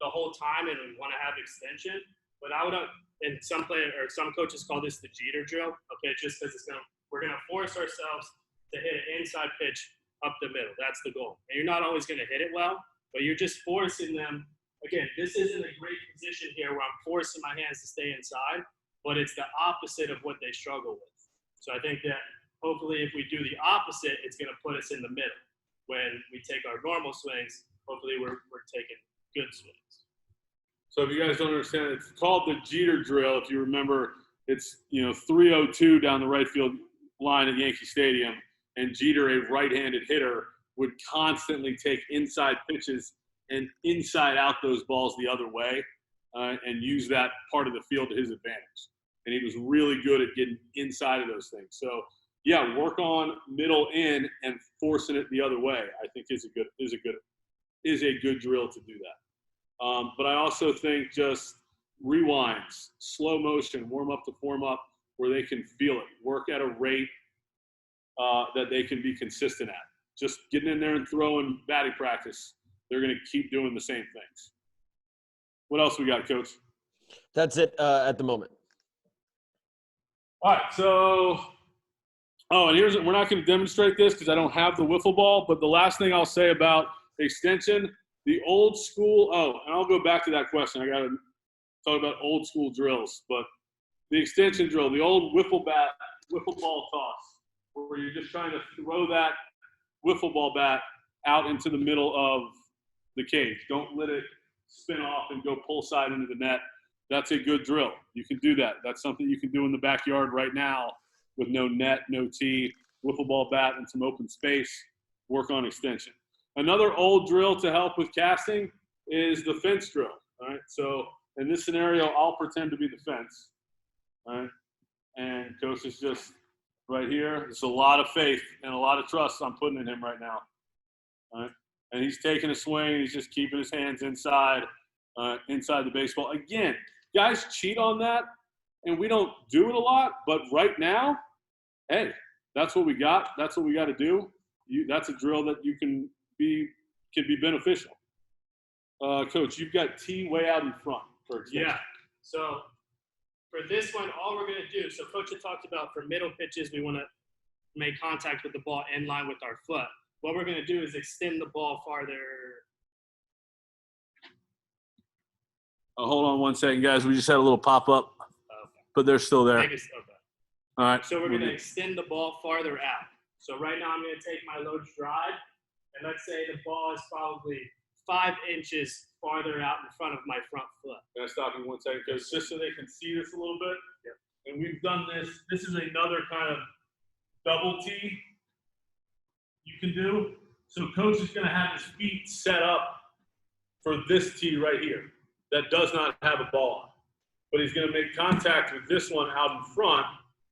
Speaker 2: the whole time and we want to have extension. But and some coaches call this the Jeter drill. Okay, just because we're gonna force ourselves to hit an inside pitch up the middle. That's the goal. And you're not always gonna hit it well, but you're just forcing them. Again, this isn't a great position here where I'm forcing my hands to stay inside, but it's the opposite of what they struggle with. So I think that hopefully if we do the opposite, it's gonna put us in the middle. When we take our normal swings, hopefully we're taking good swings.
Speaker 1: So if you guys don't understand, it's called the Jeter drill. If you remember, it's 302 down the right field line at Yankee Stadium, and Jeter, a right-handed hitter, would constantly take inside pitches and inside out those balls the other way, and use that part of the field to his advantage. And he was really good at getting inside of those things. So yeah, work on middle in and forcing it the other way. I think is a good drill to do that. But I also think just rewinds, slow motion, warm up to form up, where they can feel it. Work at a rate that they can be consistent at. Just getting in there and throwing batting practice, they're going to keep doing the same things. What else we got, Coach?
Speaker 3: That's it at the moment.
Speaker 1: All right, so and we're not going to demonstrate this because I don't have the wiffle ball, but the last thing I'll say about extension, the old school, and I'll go back to that question. I got to talk about old school drills, but the extension drill, the old wiffle ball toss, where you're just trying to throw that wiffle ball bat out into the middle of the cage. Don't let it spin off and go pull side into the net. That's a good drill. You can do that. That's something you can do in the backyard right now with no net, no tee, wiffle ball bat, and some open space. Work on extension. Another old drill to help with casting is the fence drill. All right. So in this scenario, I'll pretend to be the fence. All right. And Coach is just right here. There's a lot of faith and a lot of trust I'm putting in him right now. All right. And he's taking a swing. He's just keeping his hands inside the baseball. Again, guys cheat on that, and we don't do it a lot. But right now, hey, that's what we got. That's what we got to do. That's a drill that you can be beneficial. Coach, you've got T way out in front for extension.
Speaker 2: Yeah. So for this one, all we're going to do, so Coach had talked about for middle pitches, we want to make contact with the ball in line with our foot. What we're going to do is extend the ball farther.
Speaker 1: Hold on one second, guys. We just had a little pop-up, but they're still there.
Speaker 2: Okay.
Speaker 1: All right.
Speaker 2: So we're going to extend the ball farther out. So right now I'm going to take my low stride, and let's say the ball is probably 5 inches farther out in front of my front foot.
Speaker 1: Can I stop you 1 second? Because just so they can see this a little bit. Yeah. And we've done this. This is another kind of double T you can do. So Coach is going to have his feet set up for this T right here that does not have a ball on. But he's going to make contact with this one out in front,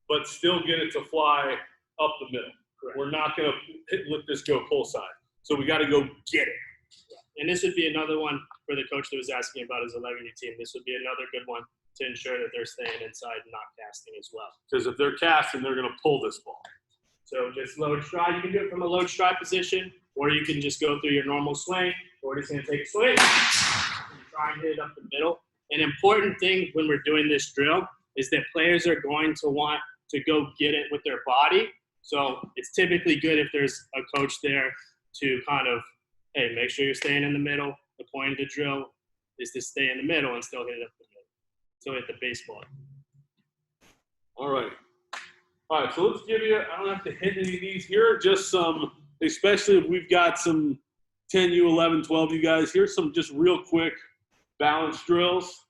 Speaker 1: but still get it to fly up the middle. Correct. We're not going to let this go full side. So we got to go get it.
Speaker 2: And this would be another one for the coach that was asking about his 11U team. This would be another good one to ensure that they're staying inside and not casting as well.
Speaker 1: Because if they're casting, they're going to pull this ball.
Speaker 2: So just load stride. You can do it from a load stride position, or you can just go through your normal swing. Or we're just going to take a swing and try and hit it up the middle. An important thing when we're doing this drill is that players are going to want to go get it with their body. So it's typically good if there's a coach there to kind of, hey, make sure you're staying in the middle. The point of the drill is to stay in the middle and still hit it up the middle. So hit the baseball.
Speaker 1: All right. All right, so let's give you, I don't have to hit any of these here, just some, especially if we've got some 10U, 11, 12U guys, here's some just real quick balance drills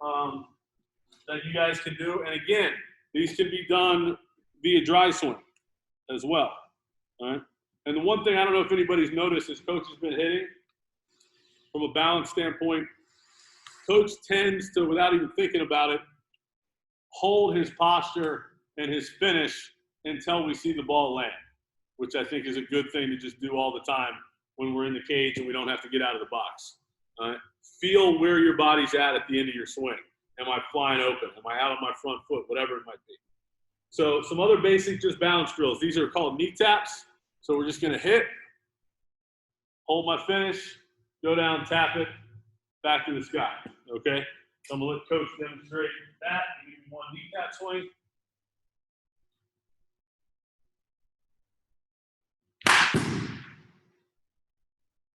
Speaker 1: that you guys can do. And again, these can be done via dry swing as well. All right. And the one thing I don't know if anybody's noticed is Coach has been hitting from a balance standpoint. Coach tends to, without even thinking about it, hold his posture and his finish until we see the ball land, which I think is a good thing to just do all the time when we're in the cage and we don't have to get out of the box. All right? Feel where your body's at the end of your swing. Am I flying open? Am I out on my front foot? Whatever it might be. So some other basic just balance drills. These are called knee taps. So we're just going to hit, hold my finish, go down, tap it, back to the sky. Okay? So I'm going to let Coach demonstrate that. Give me one knee tap swing.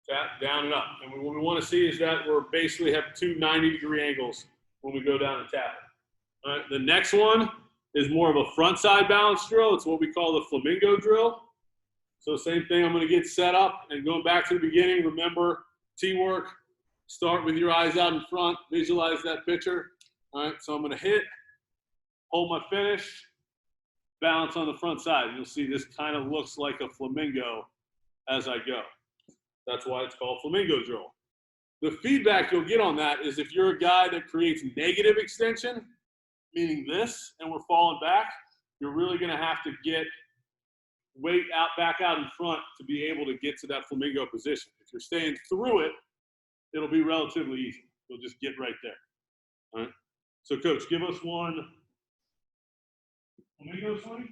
Speaker 1: Tap, down and up. And what we want to see is that we're basically have two 90-degree angles when we go down and tap it. All right, the next one is more of a front side balance drill. It's what we call the flamingo drill. So same thing, I'm going to get set up and going back to the beginning, remember teamwork. Start with your eyes out in front, visualize that picture. All right, so I'm going to hit, hold my finish, balance on the front side. You'll see this kind of looks like a flamingo as I go. That's why it's called flamingo drill. The feedback you'll get on that is if you're a guy that creates negative extension, meaning this, and we're falling back, you're really going to have to get weight back out in front to be able to get to that flamingo position. If you're staying through it, it'll be relatively easy. You'll just get right there. All right. So, Coach, give us one flamingo swing.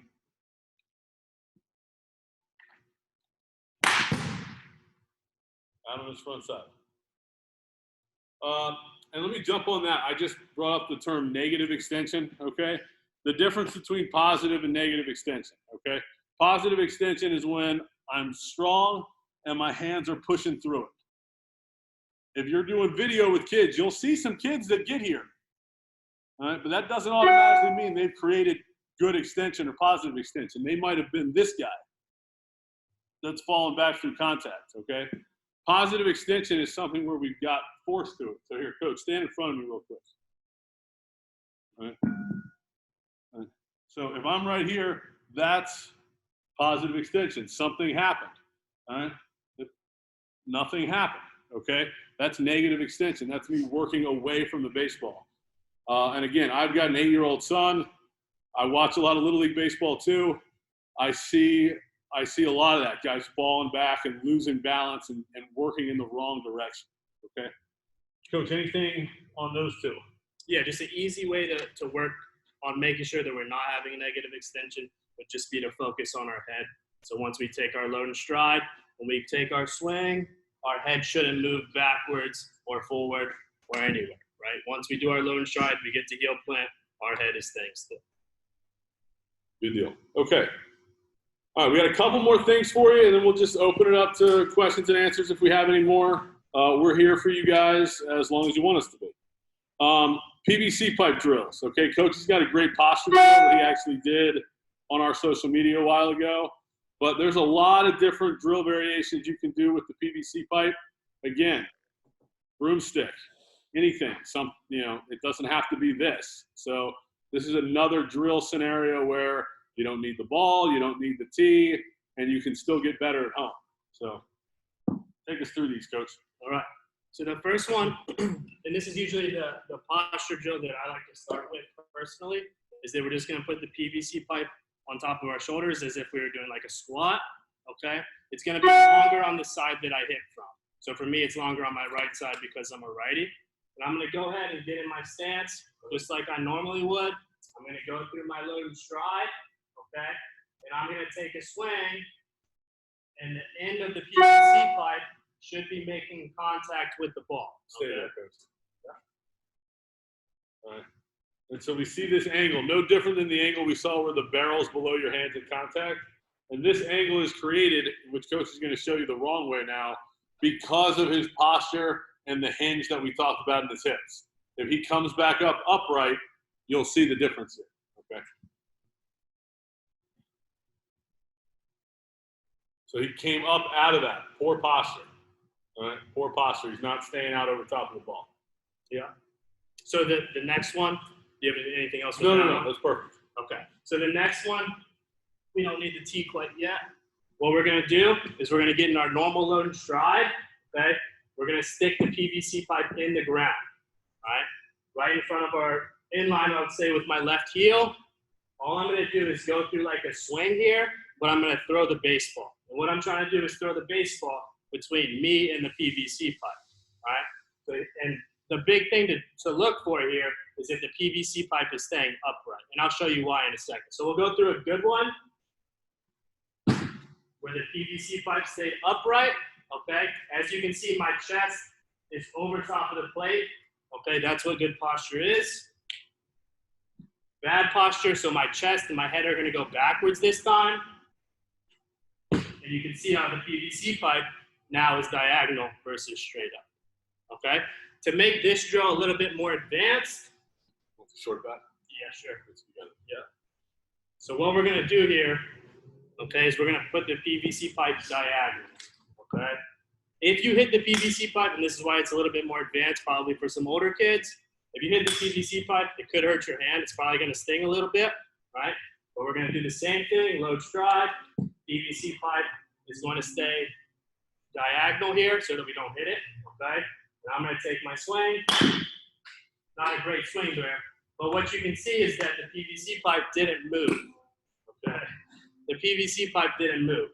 Speaker 1: Out on his front side. And let me jump on that. I just brought up the term negative extension, okay? The difference between positive and negative extension, okay? Positive extension is when I'm strong and my hands are pushing through it. If you're doing video with kids, you'll see some kids that get here, all right? But that doesn't automatically mean they've created good extension or positive extension. They might have been this guy that's fallen back through contact, okay? Positive extension is something where we've got force to it. So here, Coach, stand in front of me real quick. All right. All right. So if I'm right here, that's positive extension. Something happened. All right. Nothing happened. Okay. That's negative extension. That's me working away from the baseball. And again, I've got an 8-year-old son. I watch a lot of Little League baseball too. I see a lot of that, guys falling back and losing balance and working in the wrong direction, okay? Coach, anything on those two?
Speaker 2: Yeah, just an easy way to work on making sure that we're not having a negative extension would just be to focus on our head. So once we take our load and stride, when we take our swing, our head shouldn't move backwards or forward or anywhere, right? Once we do our load and stride, we get to heel plant, our head is staying still.
Speaker 1: Good deal. Okay. All right, we got a couple more things for you, and then we'll just open it up to questions and answers if we have any more. We're here for you guys as long as you want us to be. PVC pipe drills. Okay, Coach has got a great posture drill that he actually did on our social media a while ago. But there's a lot of different drill variations you can do with the PVC pipe. Again, broomstick, anything. It doesn't have to be this. So this is another drill scenario where you don't need the ball, you don't need the tee, and you can still get better at home. So take us through these, Coach.
Speaker 2: All right. So the first one, and this is usually the posture drill that I like to start with personally, is that we're just going to put the PVC pipe on top of our shoulders as if we were doing like a squat, okay? It's going to be longer on the side that I hit from. So for me, it's longer on my right side because I'm a righty. And I'm going to go ahead and get in my stance just like I normally would. I'm going to go through my load and stride, okay? And I'm going to take a swing, and the end of the PVC pipe should be making contact with the ball.
Speaker 1: Stay there, Coach. All right. And so we see this angle, no different than the angle we saw where the barrel's below your hands at contact. And this angle is created, which Coach is going to show you the wrong way now, because of his posture and the hinge that we talked about in his hips. If he comes back up upright, you'll see the difference here, okay? So he came up out of that, poor posture, all right? Poor posture, he's not staying out over top of the ball.
Speaker 2: Yeah. So the next one, do you have anything else?
Speaker 1: No, that's perfect.
Speaker 2: Okay. So the next one, we don't need the tee quite yet. What we're going to do is we're going to get in our normal load and stride, okay? We're going to stick the PVC pipe in the ground, all right? Right in front of our inline, I would say, with my left heel. All I'm going to do is go through like a swing here, but I'm going to throw the baseball. And what I'm trying to do is throw the baseball between me and the PVC pipe, all right? So, and the big thing to look for here is if the PVC pipe is staying upright. And I'll show you why in a second. So we'll go through a good one where the PVC pipe stayed upright, okay? As you can see, my chest is over top of the plate, okay? That's what good posture is. Bad posture, so my chest and my head are gonna go backwards this time. And you can see how the PVC pipe now is diagonal versus straight up, okay? To make this drill a little bit more advanced.
Speaker 1: Short back?
Speaker 2: Yeah, sure. Yeah. So what we're going to do here, okay, is we're going to put the PVC pipe diagonal, okay? If you hit the PVC pipe, and this is why it's a little bit more advanced probably for some older kids, if you hit the PVC pipe, it could hurt your hand. It's probably going to sting a little bit, right? But we're going to do the same thing, load stride. PVC pipe is going to stay diagonal here so that we don't hit it, okay? And I'm going to take my swing. Not a great swing there. But what you can see is that the PVC pipe didn't move, okay? The PVC pipe didn't move,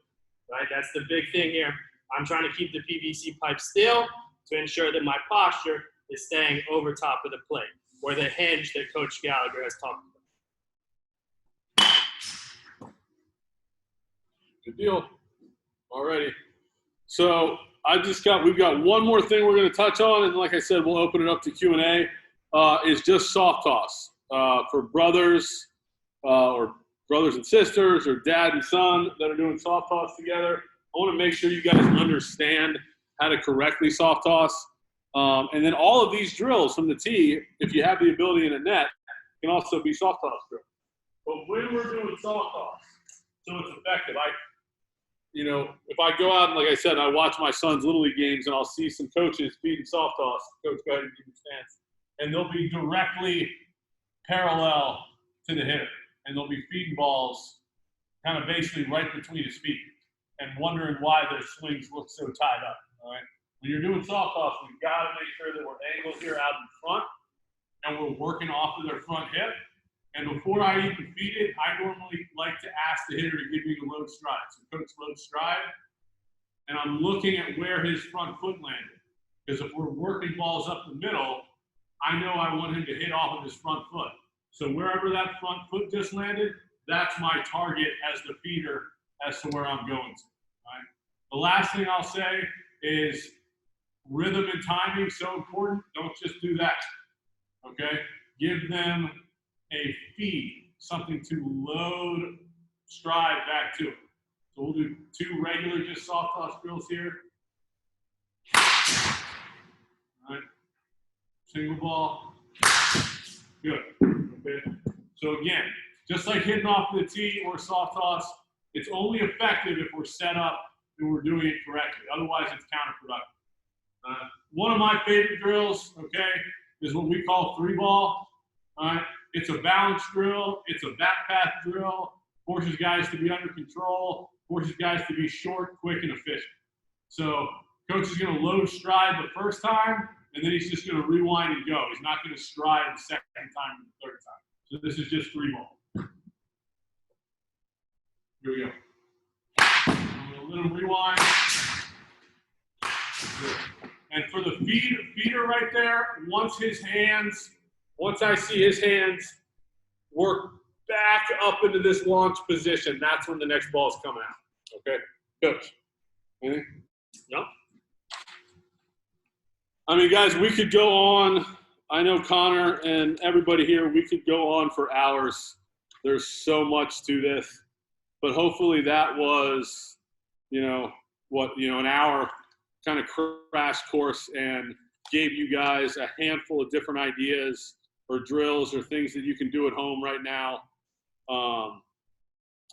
Speaker 2: right? That's the big thing here. I'm trying to keep the PVC pipe still to ensure that my posture is staying over top of the plate, or the hinge that Coach Gallagher has talked about.
Speaker 1: Good deal. Alrighty. So we've got one more thing we're going to touch on, and like I said, we'll open it up to Q&A. Is just soft toss for brothers or brothers and sisters or dad and son that are doing soft toss together. I want to make sure you guys understand how to correctly soft toss. And then all of these drills from the tee, if you have the ability in a net, can also be soft toss drills. But when we're doing soft toss, so it's effective, if I go out and, like I said, I watch my son's Little League games and I'll see some coaches feeding soft toss. Coach, go ahead and give your stance. And they'll be directly parallel to the hitter. And they'll be feeding balls kind of basically right between his feet and wondering why their swings look so tied up, all right? When you're doing soft toss, we've got to make sure that we're angled here out in front and we're working off of their front hip. And before I even feed it, I normally like to ask the hitter to give me the load stride. So Coach load stride, and I'm looking at where his front foot landed. Because if we're working balls up the middle, I know I want him to hit off of his front foot. So wherever that front foot just landed, that's my target as the feeder as to where I'm going to, right? The last thing I'll say is Rhythm and timing so important. Don't just do that. Okay? Give them a feed, something to load stride back to it. So we'll do 2 regular just soft toss drills here. All right. Single ball. Good. Okay. So again, just like hitting off the tee or soft toss, it's only effective if we're set up and we're doing it correctly. Otherwise, it's counterproductive. One of my favorite drills, okay, is what we call 3-ball. All right. It's a balance drill. It's a back path drill. Forces guys to be under control. Forces guys to be short, quick, and efficient. So coach is going to load stride the first time, and then he's just going to rewind and go. He's not going to stride the second time and the third time. So this is just 3-ball. Here we go. I'm going to let him rewind. Good. And for the feeder right there, once I see his hands work back up into this launch position, that's when the next ball is coming out. Okay? Coach. Anything?
Speaker 2: No.
Speaker 1: I mean, guys, we could go on. I know Connor and everybody here, we could go on for hours. There's so much to this. But hopefully that was, an hour kind of crash course and gave you guys a handful of different ideas or drills or things that you can do at home right now.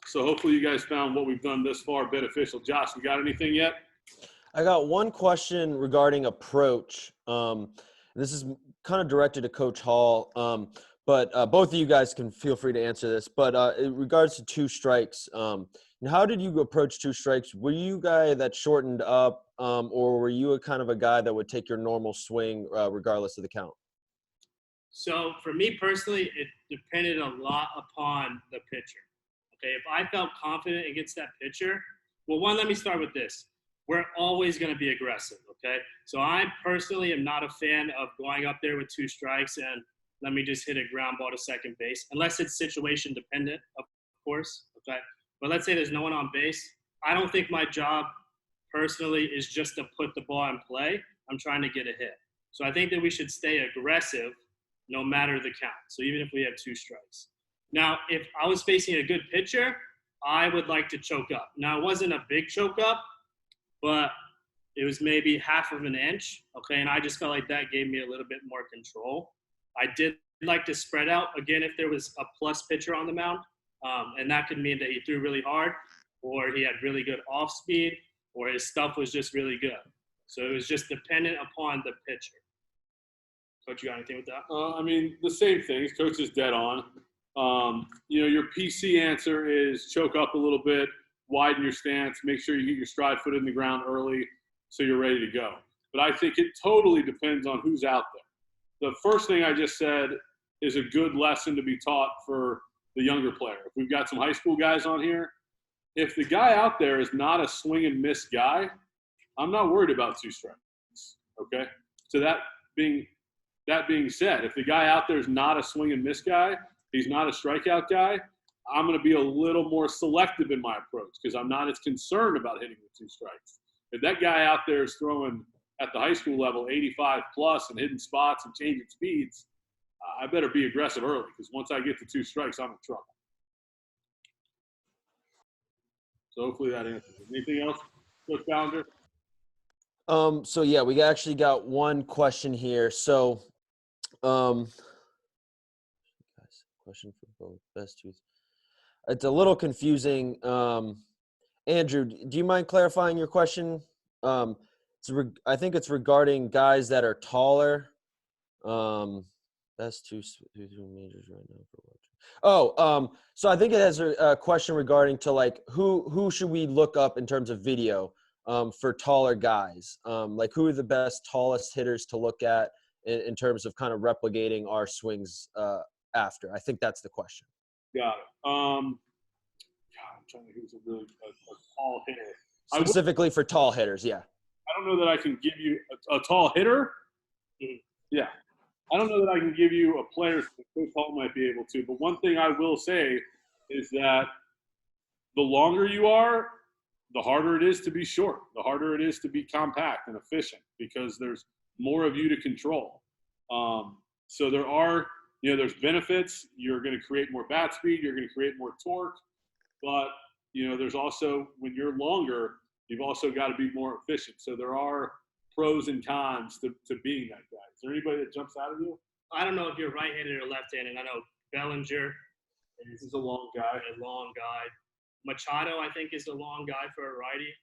Speaker 1: So hopefully you guys found what we've done this far beneficial. Josh, you got anything yet?
Speaker 3: I got one question regarding approach. This is kind of directed to Coach Hall, but both of you guys can feel free to answer this. But in regards to 2 strikes, how did you approach 2 strikes? Were you a guy that shortened up, or were you a kind of a guy that would take your normal swing regardless of the count?
Speaker 2: So for me personally, it depended a lot upon the pitcher. Okay, if I felt confident against that pitcher, well, let me start with this. We're always going to be aggressive, okay? So I personally am not a fan of going up there with 2 strikes and let me just hit a ground ball to second base, unless it's situation dependent, of course, okay? But let's say there's no one on base. I don't think my job personally is just to put the ball in play. I'm trying to get a hit. So I think that we should stay aggressive no matter the count. So even if we have 2 strikes. Now, if I was facing a good pitcher, I would like to choke up. Now, it wasn't a big choke up, but it was maybe half of an inch, okay? And I just felt like that gave me a little bit more control. I did like to spread out, again, if there was a plus pitcher on the mound, and that could mean that he threw really hard, or he had really good off speed, or his stuff was just really good. So it was just dependent upon the pitcher. Coach, you got anything with that?
Speaker 1: I mean, the same thing. Coach is dead on. Your PC answer is choke up a little bit, widen your stance, make sure you get your stride foot in the ground early so you're ready to go. But I think it totally depends on who's out there. The first thing I just said is a good lesson to be taught for the younger player. If we've got some high school guys on here, if the guy out there is not a swing and miss guy, I'm not worried about 2 strikes, okay? So that being said, if the guy out there is not a swing and miss guy, he's not a strikeout guy, I'm going to be a little more selective in my approach because I'm not as concerned about hitting with 2 strikes. If that guy out there is throwing at the high school level 85 plus and hitting spots and changing speeds, I better be aggressive early because once I get to 2 strikes, I'm in trouble. So hopefully that answers it. Anything else, Coach Ballinger?
Speaker 3: So yeah, we actually got one question here. So, question for both best 2. It's a little confusing. Andrew, do you mind clarifying your question? I think it's regarding guys that are taller. Best two majors right now for watching. So I think it has a question regarding to like who should we look up in terms of video for taller guys? Like who are the best tallest hitters to look at in terms of kind of replicating our swings after? I think that's the question.
Speaker 1: Got it. I'm trying to think who's a really a tall hitter.
Speaker 3: Specifically for tall hitters, yeah.
Speaker 1: I don't know that I can give you a tall hitter. Yeah. I don't know that I can give you a player that Coach Hall might be able to, but one thing I will say is that the longer you are, the harder it is to be short, the harder it is to be compact and efficient because there's more of you to control. So there are, there's benefits. You're going to create more bat speed. You're going to create more torque. But, there's also, when you're longer, you've also got to be more efficient. So there are pros and cons to being that guy. Is there anybody that jumps out of you?
Speaker 2: I don't know if you're right-handed or left-handed. I know Bellinger
Speaker 1: is a long guy.
Speaker 2: A long guy. Machado, I think, is a long guy for a righty.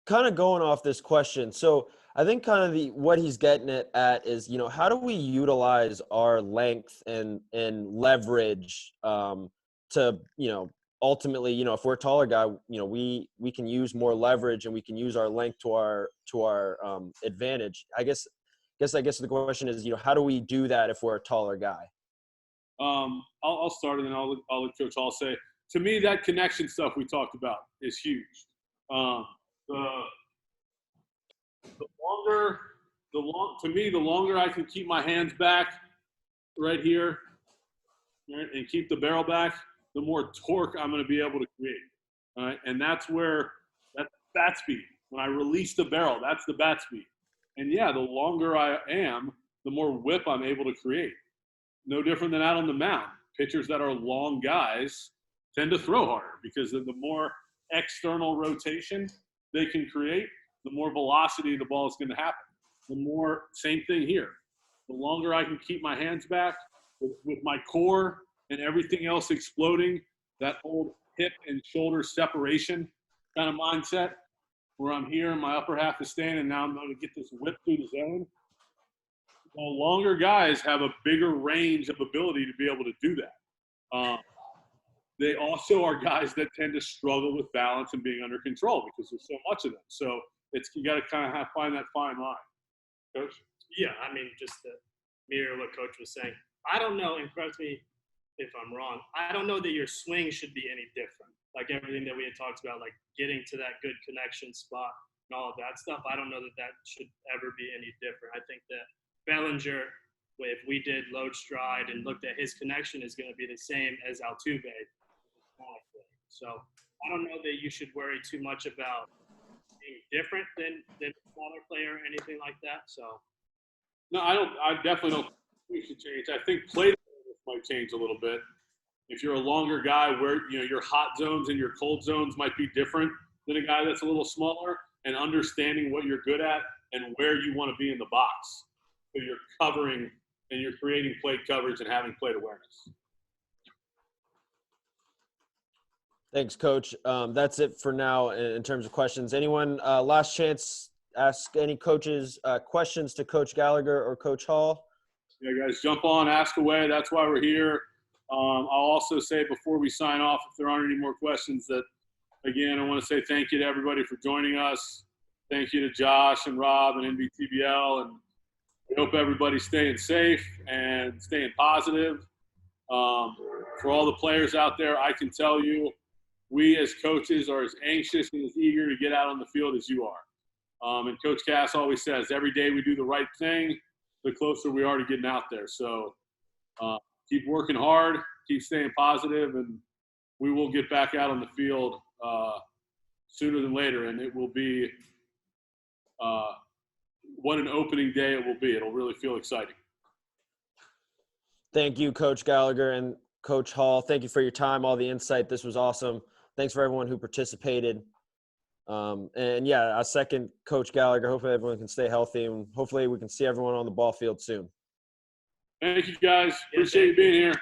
Speaker 3: Kind of going off this question. So I think kind of what he's getting at is, how do we utilize our length and leverage to, ultimately, if we're a taller guy, we can use more leverage and we can use our length to our advantage. I guess the question is, how do we do that if we're a taller guy?
Speaker 1: I'll start and then I'll let Coach Hall say. To me, that connection stuff we talked about is huge. The longer I can keep my hands back right here, right, and keep the barrel back, the more torque I'm going to be able to create. All right, and that's bat speed. When I release the barrel, that's the bat speed. And yeah, the longer I am, the more whip I'm able to create. No different than out on the mound. Pitchers that are long guys tend to throw harder because the more external rotation they can create, the more velocity the ball is going to happen. The more, same thing here. The longer I can keep my hands back with my core and everything else exploding, that old hip and shoulder separation kind of mindset where I'm here and my upper half is staying and now I'm going to get this whip through the zone. Well, longer guys have a bigger range of ability to be able to do that. They also are guys that tend to struggle with balance and being under control because there's so much of them. So you got to kind of find that fine line. Coach?
Speaker 2: Yeah, I mean, just to mirror what Coach was saying. I don't know, and correct me if I'm wrong, I don't know that your swing should be any different. Like everything that we had talked about, like getting to that good connection spot and all of that stuff, I don't know that should ever be any different. I think that Bellinger, if we did load stride and looked at his connection, is going to be the same as Altuve. So I don't know that you should worry too much about being different than a smaller player or anything like that. So
Speaker 1: no, I definitely don't think we should change. I think plate awareness might change a little bit. If you're a longer guy where your hot zones and your cold zones might be different than a guy that's a little smaller, and understanding what you're good at and where you want to be in the box. So you're covering and you're creating plate coverage and having plate awareness.
Speaker 3: Thanks, Coach. That's it for now in terms of questions. Anyone, last chance, ask any coaches questions to Coach Gallagher or Coach Hall?
Speaker 1: Yeah, guys, jump on, ask away. That's why we're here. I'll also say before we sign off, if there aren't any more questions, that, again, I want to say thank you to everybody for joining us. Thank you to Josh and Rob and NVTBL. And we hope everybody's staying safe and staying positive. For all the players out there, I can tell you, we as coaches are as anxious and as eager to get out on the field as you are. And Coach Cass always says, every day we do the right thing, the closer we are to getting out there. So keep working hard, keep staying positive, and we will get back out on the field sooner than later. And it will be what an opening day it will be. It'll really feel exciting.
Speaker 3: Thank you, Coach Gallagher and Coach Hall. Thank you for your time, all the insight. This was awesome. Thanks for everyone who participated. And yeah, I second Coach Gallagher. Hopefully everyone can stay healthy, and hopefully we can see everyone on the ball field soon.
Speaker 1: Thank you, guys. Appreciate you being here.